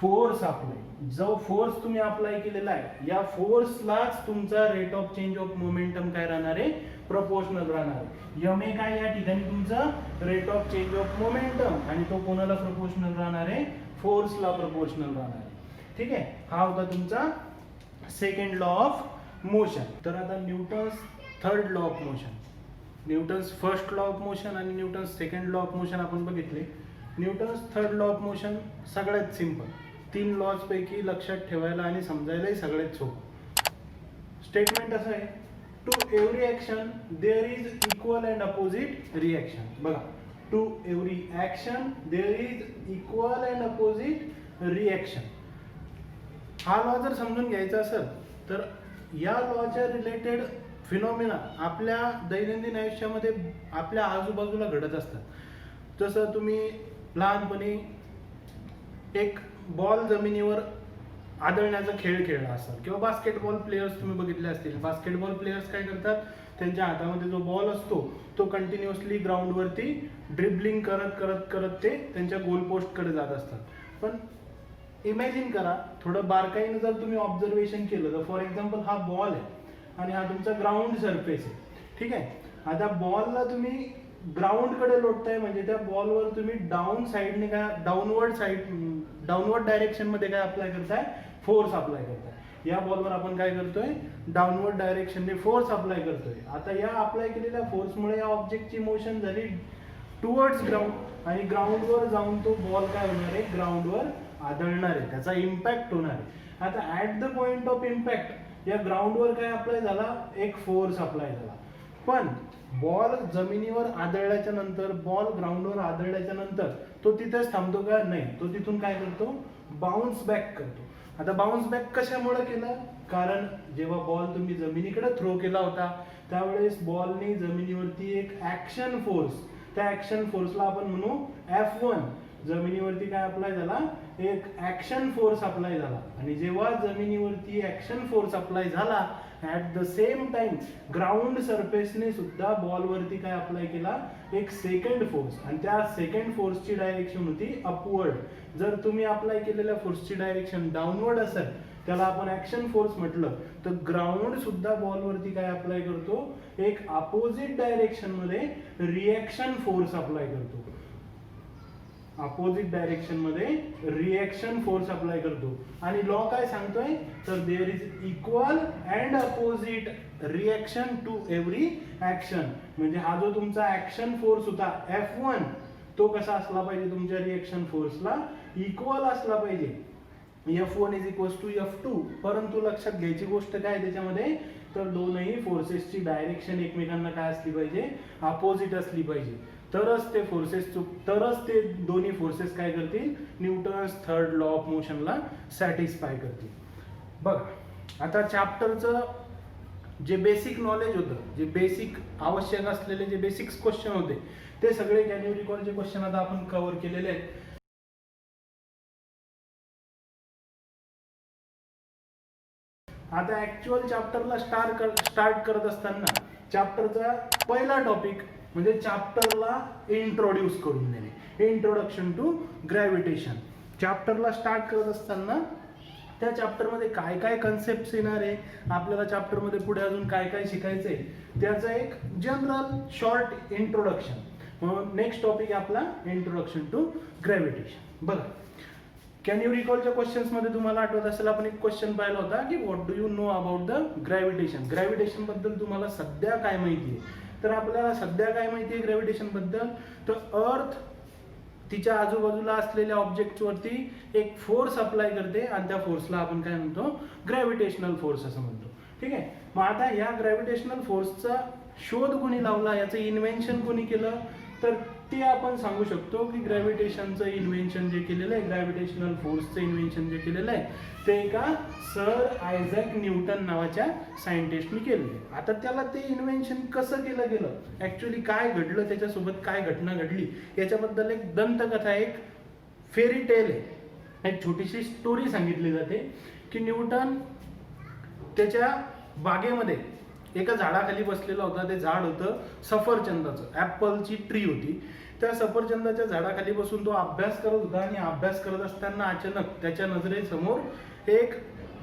force apply. जो फोर्स तुम्ही अप्लाय केलेला आहे या फोर्सलाच तुमचा rate of change of momentum काय राहणार आहे, प्रोपोर्शनल राहणार आहे. m ए काय या ठिकाणी तुमचा rate of change of momentum आणि तो कोणाला प्रोपोर्शनल राहणार आहे, फोर्सला प्रोपोर्शनल राहणार आहे. ठीक आहे, हा होता तुमचा सेकंड लॉ ऑफ मोशन. तर आता Newton's third law of motion, Newton's first law of motion आणि Newton's second law of motion आपण बघितले. Newton's third law of motion सगळ्यात सिंपल, 3 लॉज पैकी लक्षात ठेवायला आणि समजायलाही सगळ्यात सोपं. स्टेटमेंट असं आहे, to every action there is equal and opposite reaction. बघा, to every action there is equal and opposite reaction. हा लॉ जर समजून घ्यायचा असेल तर या लॉच्या रिलेटेड फिनॉमिना आपल्या दैनंदिन आयुष्यामध्ये आपल्या आजूबाजूला घडत असतात. जसं तुम्ही लहानपणी एक बॉल जमिनीवर आदळण्याचा खेळ खेळला असाल किंवा बास्केटबॉल प्लेयर्स तुम्ही बघितले असतील. बास्केटबॉल प्लेयर्स काय करतात, त्यांच्या हातामध्ये जो बॉल असतो तो कंटिन्युअसली ग्राउंडवरती ड्रिबलिंग करत करत करत ते त्यांच्या गोल पोस्टकडे जात असतात. पण इमॅजिन करा, थोडं बारकाईनं जर तुम्ही ऑब्झर्वेशन केलं तर फॉर एक्झाम्पल हा बॉल आहे आणि हा तुमचा ग्राउंड सरफेस आहे, ठीक आहे. आता बॉलला तुम्ही ग्राउंडकडे लोटताय म्हणजे त्या बॉलवर तुम्ही डाऊन साईडने काय डाऊनवर्ड डायरेक्शनमध्ये काय अप्लाय करताय, फोर्स अप्लाय करताय. या बॉलवर आपण काय करतोय, डाऊनवर्ड डायरेक्शनने फोर्स अप्लाय करतोय. आता या अप्लाय केलेल्या फोर्समुळे या ऑब्जेक्टची मोशन झाली टुवर्ड्स ग्राउंड आणि ग्राउंडवर जाऊन तो बॉल काय होणार आहे, ग्राउंडवर आदळणार आहे, त्याचा इम्पॅक्ट होणार आहे. आता at the point of impact या ग्राउंडवर काय अप्लाय झाला, एक फोर्स अप्लाय झाला. पण बॉल जमिनीवर आदळल्याच्या नंतर, बॉल ग्राउंडवर आदळल्याच्या नंतर तो तिथेच थांबतो का, नाही, तो तिथून काय करतो, बाउन्स बॅक करतो. आता बाउन्स बॅक कशामुळे केलं, कारण जेव्हा बॉल तुम्ही जमिनीकडे थ्रो केला होता त्यावेळेस बॉलने जमिनीवरती एक ऍक्शन फोर्स, त्या ऍक्शन फोर्सला आपण म्हणू F1, जमिनीवरती काय अप्लाय झाला, एक ऍक्शन फोर्स अप्लाय झाला. आणि जेव्हा जमिनीवरती ऍक्शन फोर्स अप्लाय झाला at the same time ground सरफेसने सुद्धा बॉलवरती काय अप्लाय केला, एक सेकंड फोर्स, आणि त्या सेकंड फोर्सची डायरेक्शन होती अपवर्ड. जर तुम्ही अप्लाय केलेल्या फोर्सची डायरेक्शन डाऊनवर्ड असेल त्याला आपण ऍक्शन फोर्स म्हटलं, तर ग्राउंड सुद्धा बॉलवरती काय अप्लाय करतो, एक अपोजिट डायरेक्शन मध्ये रिएक्शन फोर्स अप्लाय करतो. अपोजिट डायरेक्शन मध्ये रिएक्शन फोर्स अप्लाय करतो. आणि लॉ काय सांगतोय, तर there is equal and opposite reaction to every action. म्हणजे हा जो तुमचा ऍक्शन फोर्स होता F1 तो कसा असला पाहिजे, तुमच्या रिएक्शन फोर्सला इक्वल असला पाहिजे. F1 is equal to F2. परंतु लक्षात घ्यायची गोष्ट काय त्याच्यामध्ये, तर दोनही फोर्सेसची डायरेक्शन एकमेकांना काय असली पाहिजे, अपोजिट असली पाहिजे. तरच ते दोन्ही फोर्सेस काय करतील, न्यूटन्स थर्ड लॉ ऑफ मोशनला सॅटिस्फाय करतील. बघा, आता चॅप्टरचं जे बेसिक नॉलेज होतं, जे बेसिक आवश्यक असलेले जे बेसिक्स क्वेश्चन होते ते सगळे कॅन यू रिकॉलचे क्वेश्चन आता आपण कव्हर केलेले आहेत. आता ऍक्च्युअल चॅप्टरला स्टार्ट करत असताना चॅप्टरचा पहिला टॉपिक म्हणजे चॅप्टरला इंट्रोड्यूस करून देणे, इंट्रोडक्शन टू ग्रॅव्हिटेशन. चॅप्टरला स्टार्ट करत असताना त्या चॅप्टरमध्ये काय काय कन्सेप्ट येणार आहे, आपल्याला चॅप्टरमध्ये पुढे अजून काय काय शिकायचं आहे त्याचं एक जनरल शॉर्ट इंट्रोडक्शन. म्हणून नेक्स्ट टॉपिक आहे आपला इंट्रोडक्शन टू ग्रॅव्हिटेशन. बघा, कॅन यू रिकॉलच्या क्वेश्चन्स मध्ये तुम्हाला आठवत असेल आपण एक क्वेश्चन पाहिला होता की what do you know about the gravitation. Gravitation बद्दल तुम्हाला सध्या काय माहिती आहे, तर आपल्याला सध्या काय माहिती आहे ग्रॅव्हिटेशन बद्दल, तर अर्थ तिच्या आजूबाजूला असलेल्या ऑब्जेक्ट वरती एक फोर्स अप्लाय करते आणि त्या फोर्सला आपण काय म्हणतो, ग्रॅव्हिटेशनल फोर्स असं म्हणतो. ठीक आहे. मग आता या ग्रॅव्हिटेशनल फोर्सचा शोध कोणी लावला, याचं इन्व्हेन्शन कोणी केलं, तर ते आपण सांगू शकतो की ग्रॅव्हिटेशनचं इन्व्हेन्शन जे केलेलं आहे, ग्रॅव्हिटेशनल फोर्सचं इन्व्हेन्शन जे केलेलं आहे ते एका सर आयझॅक न्यूटन नावाच्या सायंटिस्टने केलेलं आहे. आता त्याला ते इन्व्हेन्शन कसं केलं गेलं, ऍक्च्युअली काय घडलं, त्याच्यासोबत काय घटना घडली, याच्याबद्दल एक दंतकथा, एक फेरी टेल आहे, एक छोटीशी स्टोरी सांगितली जाते की न्यूटन त्याच्या बागेमध्ये एका झाडाखाली बसलेला होता. ते झाड होतं सफरचंदाचं, ऍपलची ट्री होती. त्या सफरचंदाच्या झाडाखाली बसून तो अभ्यास करत होता आणि अभ्यास करत असताना अचानक त्याच्या नजरेसमोर एक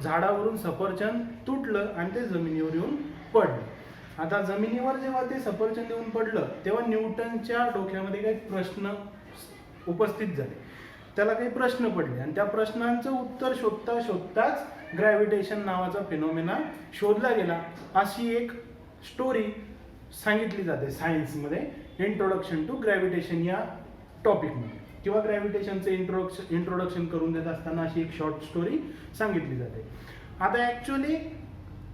झाडावरून सफरचंद तुटलं आणि ते जमिनीवर येऊन पडलं. आता जमिनीवर जेव्हा ते सफरचंद येऊन पडलं तेव्हा न्यूटनच्या डोक्यामध्ये काही प्रश्न उपस्थित झाले. त्याला काही प्रश्न पडले आणि त्या प्रश्नांचं उत्तर शोधता शोधताच ग्रॅव्हिटेशन नावाचा फिनॉमिना शोधला गेला, अशी एक स्टोरी सांगितली जाते सायन्समध्ये इंट्रोडक्शन टू ग्रॅव्हिटेशन या टॉपिकमध्ये, किंवा ग्रॅव्हिटेशनचं इंट्रोडक्शन करून देत असताना अशी एक शॉर्ट स्टोरी सांगितली जाते. आता ॲक्च्युली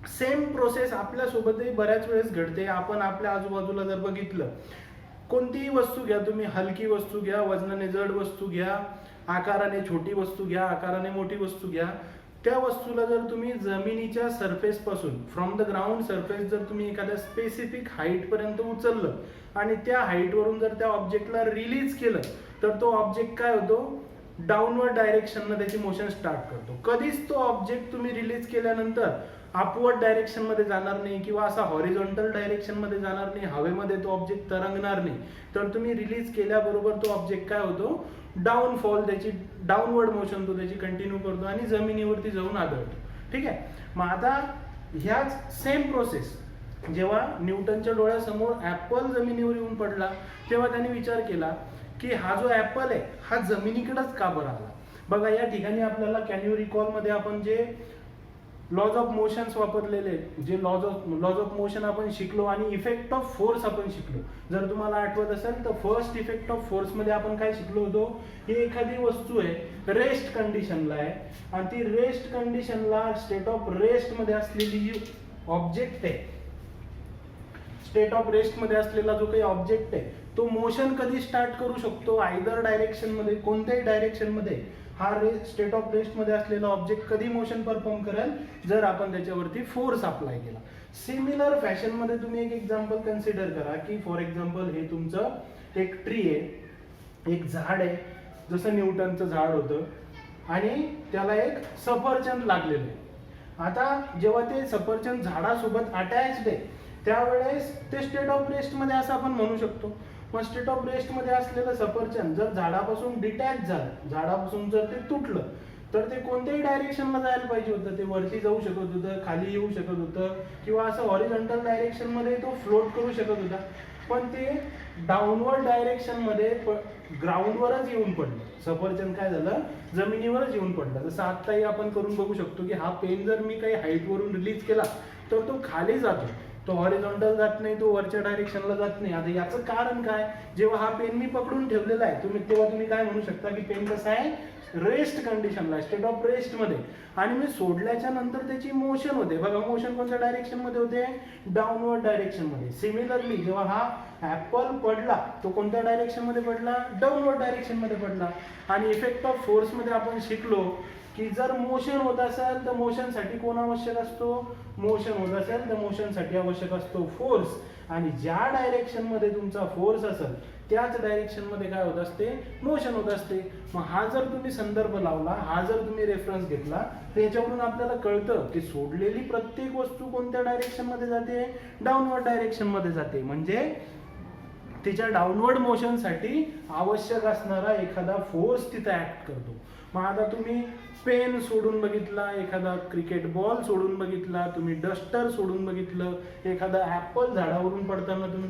सेम प्रोसेस आपल्यासोबतही बऱ्याच वेळेस घडते. आपण आपल्या आजूबाजूला जर बघितलं, कोणतीही वस्तू घ्या तुम्ही, हलकी वस्तू घ्या, वजनाने जड वस्तू घ्या, आकाराने छोटी वस्तू घ्या, आकाराने मोठी वस्तू घ्या, त्या वस्तूला जर तुम्ही जमिनीच्या सरफेसपासून फ्रॉम द ग्राउंड सरफेस जर तुम्ही एखाद्या स्पेसिफिक हाईटपर्यंत उचललं आणि त्या हाईटवरून जर त्या ऑब्जेक्टला रिलीज केलं, तर तो ऑब्जेक्ट काय होतो, डाऊनवर्ड डायरेक्शननं त्याची मोशन स्टार्ट करतो. कधीच तो ऑब्जेक्ट तुम्ही रिलीज केल्यानंतर अपवर्ड डायरेक्शनमध्ये जाणार नाही किंवा असा हॉरिझॉन्टल डायरेक्शनमध्ये जाणार नाही, हवेमध्ये तो ऑब्जेक्ट तरंगणार नाही. तर तुम्ही रिलीज केल्याबरोबर तो ऑब्जेक्ट काय होतो, डाऊनफॉल, त्याची डाऊनवर्ड मोशन तो त्याची कंटिन्यू करतो आणि जमिनीवरती जाऊन आदळतो. ठीक आहे. मग आता ह्याच सेम प्रोसेस जेव्हा न्यूटनच्या डोळ्यासमोर ॲपल जमिनीवर येऊन पडला, तेव्हा त्याने विचार केला की हा जो ॲपल आहे हा जमिनीकडेच का बरं आला. बघा या ठिकाणी आपल्याला कॅन यू रिकॉल मध्ये आपण जे लॉज ऑफ मोशन्स वापरलेले, जे लॉज ऑफ मोशन आपण शिकलो आणि इफेक्ट ऑफ फोर्स आपण शिकलो. जर तुम्हाला आठवत असेल तर फर्स्ट इफेक्ट ऑफ फोर्स मध्ये आपण काय शिकलो होतो, ही एखादी वस्तू आहे रेस्ट कंडिशनला आहे आणि ती रेस्ट कंडिशनला स्टेट ऑफ रेस्ट मध्ये असलेली जी ऑब्जेक्ट आहे, स्टेट ऑफ रेस्ट मध्ये असलेला जो काही ऑब्जेक्ट आहे तो मोशन कधी स्टार्ट करू शकतो, आयदर डायरेक्शन मध्ये, कोणत्याही डायरेक्शन मध्ये हा स्टेट ऑफ रेस्ट मध्ये असलेला ऑब्जेक्ट कधी मोशन परफॉर्म करेल, जर आपण त्याच्यावरती फोर्स अप्लाय केला. सिमिलर फॅशन मध्ये तुम्ही एक एक्झाम्पल कन्सिडर करा की फॉर एक्झाम्पल हे तुमचं एक ट्री आहे, एक झाड आहे, जसं न्यूटनचं झाड होतं आणि त्याला एक सफरचंद लागलेलं आहे. आता जेव्हा ते सफरचंद झाडासोबत अटॅच्ड आहे त्यावेळेस ते स्टेट ऑफ रेस्ट मध्ये असं आपण म्हणू शकतो. मग स्टेट ऑफ रेस्ट मध्ये असलेलं सफरचंद जर झाडापासून डिटॅच झालं, झाडापासून जर ते तुटलं, तर ते कोणत्याही डायरेक्शनला जायला पाहिजे होतं. ते वरती जाऊ शकत होतं, खाली येऊ शकत होतं किंवा असं हॉरिझॉन्टल डायरेक्शन मध्ये तो फ्लोट करू शकत होता. पण ते डाऊनवर्ड डायरेक्शन मध्ये ग्राउंडवरच येऊन पडलं. सफरचंद काय झालं, जमिनीवरच येऊन पडलं. जसं आत्ताही आपण करून बघू शकतो की हा पेन जर मी काही हाईटवरून रिलीज केला तर तो खाली जातो, तो हॉरिझॉन्टल जात नाही, तो वरच्या डायरेक्शनला जात नाही. आता याचं कारण काय, जेव्हा हा पेन मी पकडून ठेवलेला आहे तेव्हा तुम्ही काय म्हणू शकता की पेन कसा आहे, रेस्ट कंडिशनला, स्टेट ऑफ रेस्ट मध्ये, आणि मी सोडल्याच्या नंतर त्याची मोशन होते. बघा मोशन कोणत्या डायरेक्शन मध्ये होते, डाऊनवर्ड डायरेक्शन मध्ये. सिमिलरली जेव्हा हा ऍपल पडला तो कोणत्या डायरेक्शन मध्ये पडला, डाऊनवर्ड डायरेक्शन मध्ये पडला. आणि इफेक्ट ऑफ फोर्स मध्ये आपण शिकलो की जर मोशन होत असेल तर मोशनसाठी कोण आवश्यक असतो, मोशन होत असेल तर मोशनसाठी आवश्यक असतो फोर्स. आणि ज्या डायरेक्शन मध्ये तुमचा फोर्स असेल त्याच डायरेक्शन मध्ये काय होत असते, मोशन होत असते. मग हा जर तुम्ही संदर्भ लावला, हा जर तुम्ही रेफरन्स घेतला, त्याच्यावरून आपल्याला कळतं की सोडलेली प्रत्येक वस्तू कोणत्या डायरेक्शन मध्ये जाते, डाऊनवर्ड डायरेक्शन मध्ये जाते. म्हणजे तिच्या डाऊनवर्ड मोशनसाठी आवश्यक असणारा एखादा फोर्स तिथे ऍक्ट करतो. मग आता तुम्ही पेन सोडून बघितला, एखादा क्रिकेट बॉल सोडून बघितला, तुम्ही डस्टर सोडून बघितलं, एखादा ऍपल झाडावरून पडताना तुम्ही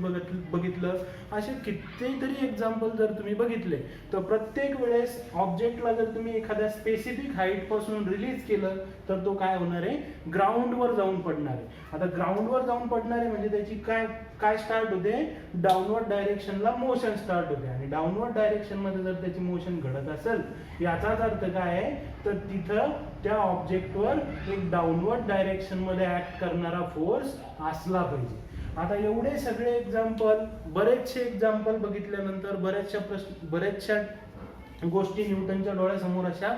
बघितलं, असे कितीतरी एक्झाम्पल जर तुम्ही बघितले तर प्रत्येक वेळेस ऑब्जेक्टला जर तुम्ही एखाद्या स्पेसिफिक हाईट पासून रिलीज केलं तर तो काय होणार आहे, ग्राउंडवर जाऊन पडणार आहे. आता ग्राउंडवर जाऊन पडणार आहे म्हणजे त्याची काय स्टार्ट होते, डाऊनवर्ड डायरेक्शनला मोशन स्टार्ट होते. आणि डाऊनवर्ड डायरेक्शन मध्ये जर त्याची मोशन घडत असेल याचाच अर्थ काय आहे, तर तिथं त्या ऑब्जेक्टवर एक डाऊनवर्ड डायरेक्शन मध्ये ऍक्ट करणारा फोर्स असला पाहिजे. आता एवढे सगळे एक्झाम्पल, बरेचसे एक्झाम्पल बघितल्यानंतर बऱ्याचशा गोष्टी न्यूटनच्या डोळ्यासमोर अशा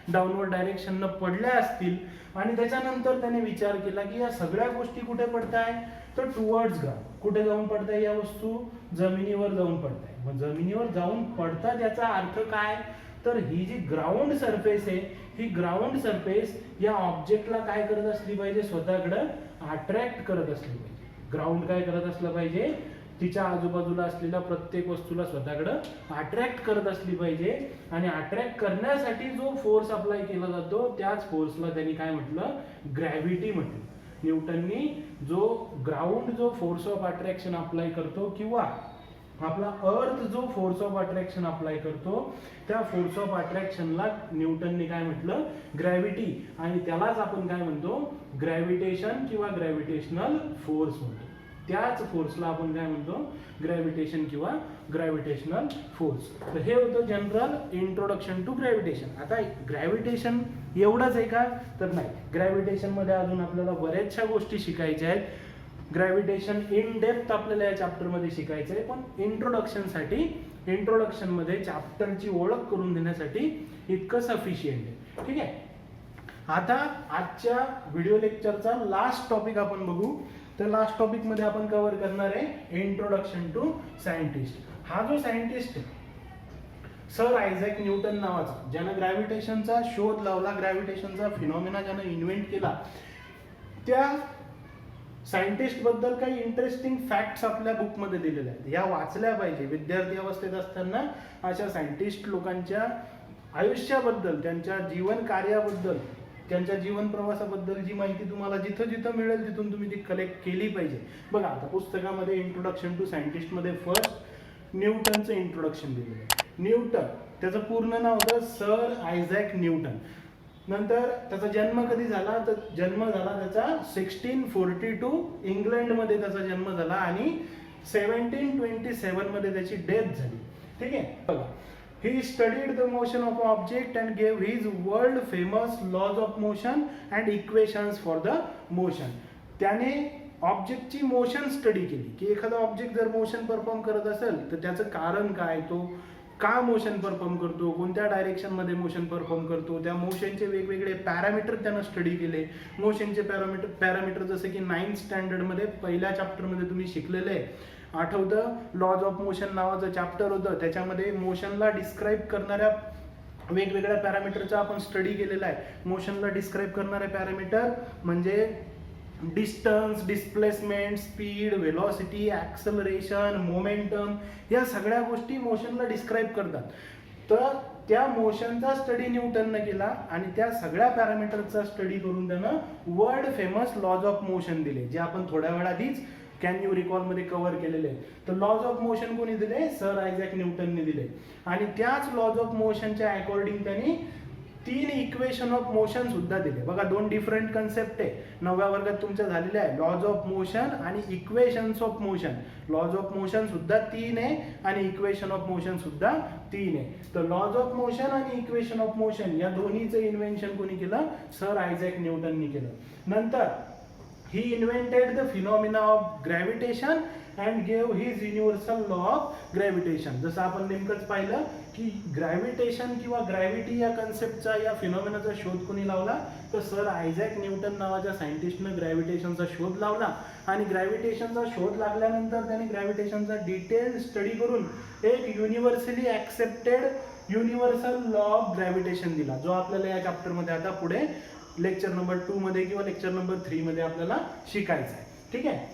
डाऊनवर्ड डायरेक्शननं पडल्या असतील. आणि त्याच्यानंतर त्याने विचार केला की या सगळ्या गोष्टी कुठे पडताय, तर टुवर्ड्स ग्राउंड. कुठे जाऊन पडताय या वस्तू, जमिनीवर जाऊन पडताय. मग जमिनीवर जाऊन पडतात याचा अर्थ काय, तर ही जी ग्राउंड सरफेस आहे, ही ग्राउंड सरफेस या ऑब्जेक्टला काय करत असली पाहिजे, स्वतःकडे अट्रॅक्ट करत असली पाहिजे. ग्राउंड काय करत असलं पाहिजे, तिच्या आजूबाजूला असलेल्या प्रत्येक वस्तूला स्वतःकडे अट्रॅक्ट करत असली पाहिजे. आणि अट्रॅक्ट करण्यासाठी जो फोर्स अप्लाय केला जातो त्याच फोर्सला त्यांनी काय म्हटलं, ग्रॅव्हिटी म्हटलं. न्यूटननी जो ग्राउंड जो फोर्स ऑफ अट्रॅक्शन अप्लाय करतो किंवा आपला अर्थ जो फोर्स ऑफ अट्रॅक्शन अप्लाय करतो त्या फोर्स ऑफ अट्रॅक्शनला न्यूटनने काय म्हटलं, ग्रॅव्हिटी, आणि त्यालाच आपण काय म्हणतो, ग्रॅव्हिटेशन किंवा ग्रॅव्हिटेशनल फोर्स म्हणतो. त्याच फोर्सला आपण काय म्हणतो, ग्रॅव्हिटेशन किंवा ग्रॅव्हिटेशनल फोर्स. तर हे होतं जनरल इंट्रोडक्शन टू ग्रॅव्हिटेशन. आता ग्रॅव्हिटेशन एवढंच आहे का, तर नाही. ग्रॅव्हिटेशन मध्ये अजून आपल्याला बऱ्याचशा गोष्टी शिकायच्या आहेत. ग्रॅव्हिटेशन इन डेप्थ आपल्याला या चॅप्टर मध्ये शिकायचं आहे, पण इंट्रोडक्शन मध्ये चॅप्टरची ओळख करून देण्यासाठी इतकं सफिशियंट आहे. ठीक आहे. आता आजच्या व्हिडिओ लेक्चरचा लास्ट टॉपिक आपण बघू. तर लास्ट टॉपिक मध्ये आपण कव्हर करणार आहे इंट्रोडक्शन टू सायंटिस्ट. हा जो सायंटिस्ट सर आयझॅक न्यूटन नावाचा, ज्यानं ग्रॅव्हिटेशनचा शोध लावला, ग्रॅव्हिटेशनचा फिनॉमिना ज्यानं इन्व्हेंट केला, त्या सायंटिस्ट बद्दल काही इंटरेस्टिंग फॅक्ट्स आपल्या बुकमध्ये दिलेल्या आहेत. या वाचल्या पाहिजे. विद्यार्थी अवस्थेत असताना अशा सायंटिस्ट लोकांच्या आयुष्याबद्दल, त्यांच्या जीवन कार्याबद्दल, त्यांच्या जीवन प्रवासाबद्दल जी माहिती तुम्हाला जिथं जिथं मिळेल तिथून तुम्ही ती कलेक्ट केली पाहिजे. बघा आता पुस्तकामध्ये इंट्रोडक्शन टू सायंटिस्ट मध्ये फर्स्ट न्यूटनचं इंट्रोडक्शन दिलेलं आहे. न्यूटन, त्याचं पूर्ण नाव होतं सर आयझॅक न्यूटन. नंतर त्याचा जन्म कधी झाला, तर जन्म झाला त्याचा 1642 इंग्लंडमध्ये त्याचा जन्म झाला आणि 1727 मध्ये त्याची डेथ झाली. ठीक आहे. बघा, he studied the motion of an object and gave his world famous laws of motion and equations for the motion. त्याने ऑब्जेक्टची मोशन स्टडी केली की एखादा ऑब्जेक्ट जर मोशन परफॉर्म करत असेल तर त्याचं कारण काय, तो का मोशन परफॉर्म करतो, कोणत्या डायरेक्शन मध्ये मोशन परफॉर्म करतो, त्या मोशनचे वेगवेगळे पॅरामीटर त्यानं स्टडी केले. मोशनचे पॅरामीटर जसे की 9th स्टँडर्ड मध्ये पहिल्या चॅप्टर मध्ये तुम्ही शिकलेले आहे. आठवतं, लॉज ऑफ मोशन नावाचं चॅप्टर होतं, त्याच्यामध्ये मोशनला डिस्क्राईब करणाऱ्या वेगवेगळ्या पॅरामीटरचा आपण स्टडी केलेला आहे. मोशनला डिस्क्राईब करणारे पॅरामीटर म्हणजे distance, displacement, speed, velocity, acceleration, momentum, या सगळ्या गोष्टी मोशनला डिस्क्राईब करतात. तर त्या मोशनचा स्टडी न्यूटननं केला आणि त्या सगळ्या पॅरामीटरचा स्टडी करून त्यानं world famous laws of motion दिले, जे आपण थोड्या वेळा आधीच कॅन यू रिकॉल मध्ये कव्हर केलेले आहे. तर लॉज ऑफ मोशन कोणी दिले, सर आयझॅक न्यूटनने दिले. आणि त्याच लॉज ऑफ मोशनच्या अकॉर्डिंग त्यांनी 3 इक्वेशन ऑफ मोशन सुद्धा दिले. बघा, 2 डिफरंट कन्सेप्ट आहे. 9व्या वर्गात तुमच्या झालेल्या आहे, लॉज ऑफ मोशन आणि equations of motion. Laws of motion सुद्धा 3 आहे आणि इक्वेशन ऑफ मोशन सुद्धा 3 आहे. तर लॉज ऑफ मोशन आणि इक्वेशन ऑफ मोशन या दोन्हीचं इन्व्हेन्शन कोणी केलं, सर आयझॅक न्यूटननी केलं. नंतर he invented the phenomena of gravitation and gave his universal law of gravitation. जसं आपण नेमकंच पाहिलं की ग्रॅव्हिटेशन किंवा ग्रॅव्हिटी या कन्सेप्टचा, या फिनॉमिनाचा शोध कोणी लावला, तर सर आयझॅक न्यूटन नावाच्या सायंटिस्टनं ग्रॅव्हिटेशनचा शोध लावला. आणि ग्रॅव्हिटेशनचा शोध लागल्यानंतर त्याने ग्रॅव्हिटेशनचा डिटेल स्टडी करून एक universally accepted universal law of gravitation दिला, जो आपल्याला या चॅप्टरमध्ये आता पुढे लेक्चर नंबर 2 मध्ये किंवा लेक्चर नंबर 3 मध्ये आपल्याला शिकायचं आहे. ठीक आहे.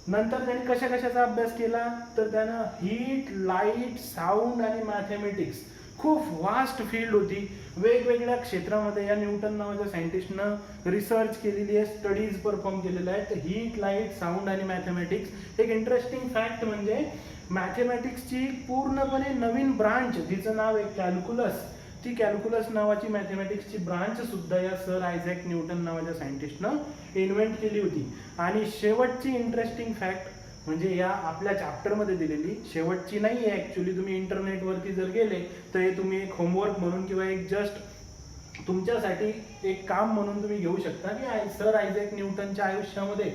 नंतर त्यांनी कशाचा अभ्यास केला, तर त्यानं हीट, लाईट, साऊंड आणि मॅथेमॅटिक्स, खूप वास्ट फील्ड होती. वेगवेगळ्या क्षेत्रामध्ये या न्यूटन नावाच्या सायंटिस्टनं रिसर्च केलेली आहे, स्टडीज परफॉर्म केलेल्या आहेत. तर हीट, लाईट, साऊंड आणि मॅथेमॅटिक्स. एक इंटरेस्टिंग फॅक्ट म्हणजे मॅथेमॅटिक्सची पूर्णपणे नवीन ब्रांच, जिचं नाव आहे कॅल्क्युलस, ती कॅल्क्युलस नावाची मॅथेमॅटिक्सची ब्रांच सुद्धा या सर आयझॅक न्यूटन नावाच्या सायंटिस्टनं इन्व्हेंट केली होती. आणि शेवटची इंटरेस्टिंग फॅक्ट म्हणजे या आपल्या चॅप्टरमध्ये दिलेली, शेवटची नाही आहे ॲक्च्युली, तुम्ही इंटरनेटवरती जर गेले तर हे तुम्ही एक होमवर्क म्हणून किंवा एक जस्ट तुमच्यासाठी एक काम म्हणून तुम्ही घेऊ शकता की सर आयझॅक न्यूटनच्या आयुष्यामध्ये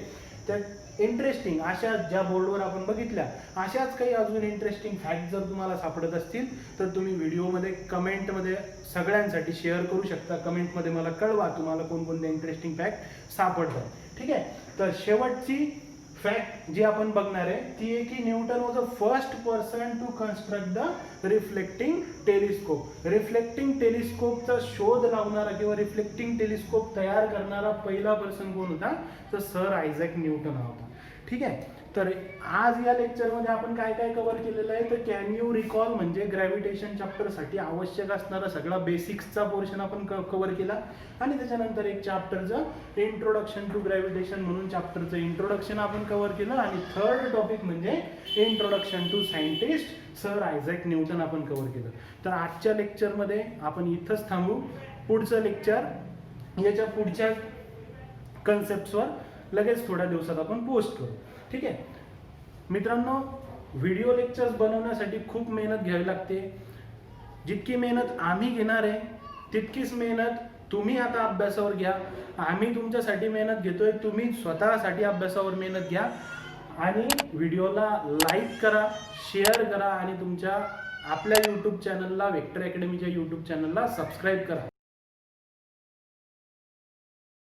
त्या इंटरेस्टिंग अशा ज्या बोर्डवर आपण बघितल्या अशाच काही अजून इंटरेस्टिंग फॅक्ट जर तुम्हाला सापडत असतील तर तुम्ही व्हिडिओमध्ये कमेंटमध्ये सगळ्यांसाठी शेअर करू शकता. कमेंटमध्ये मला कळवा तुम्हाला कोणकोणते इंटरेस्टिंग फॅक्ट सापडतात. ठीक आहे. तर शेवटची फॅक्ट जी आपण बघणार आहे ती आहे की Newton was a first person to construct the reflecting telescope. Reflecting टेलिस्कोपचा शोध लावणारा किंवा रिफ्लेक्टिंग टेलिस्कोप तयार करणारा पहिला पर्सन कोण होता, तर सर आयझॅक न्यूटन होता. ठीक आहे. तर आज या लेक्चरमध्ये आपण काय काय कव्हर केलेलं आहे, तर कॅन यू रिकॉल म्हणजे ग्रॅव्हिटेशन चॅप्टरसाठी आवश्यक असणारा सगळा बेसिक्सचा पोर्शन आपण कव्हर केला. आणि त्याच्यानंतर एक चॅप्टरचं इंट्रोडक्शन टू ग्रॅव्हिटेशन म्हणून चॅप्टरचं इंट्रोडक्शन आपण कव्हर केलं. आणि थर्ड टॉपिक म्हणजे introduction to scientist sir Isaac Newton आपण कव्हर केलं. तर आजच्या लेक्चरमध्ये आपण इथंच थांबू. पुढचं लेक्चर याच्या पुढच्या कन्सेप्ट्सवर लगेच थोड्या दिवसात आपण पोस्ट करू. ठीक आहे मित्रांनो, व्हिडिओ लेक्चर्स बनवण्यासाठी खूप मेहनत घ्यावी लागते. जितकी मेहनत आम्ही घेणार आहे तितकीच मेहनत तुम्ही आता अभ्यासावर घ्या. आम्ही तुमच्यासाठी मेहनत घेतोय, तुम्ही स्वतःसाठी अभ्यासावर मेहनत घ्या. आणि व्हिडिओला लाईक करा, शेअर करा आणि तुमच्या आपल्या यूट्यूब चॅनलला, वेक्टर अकॅडमीच्या यूट्यूब चॅनलला सबस्क्राईब करा.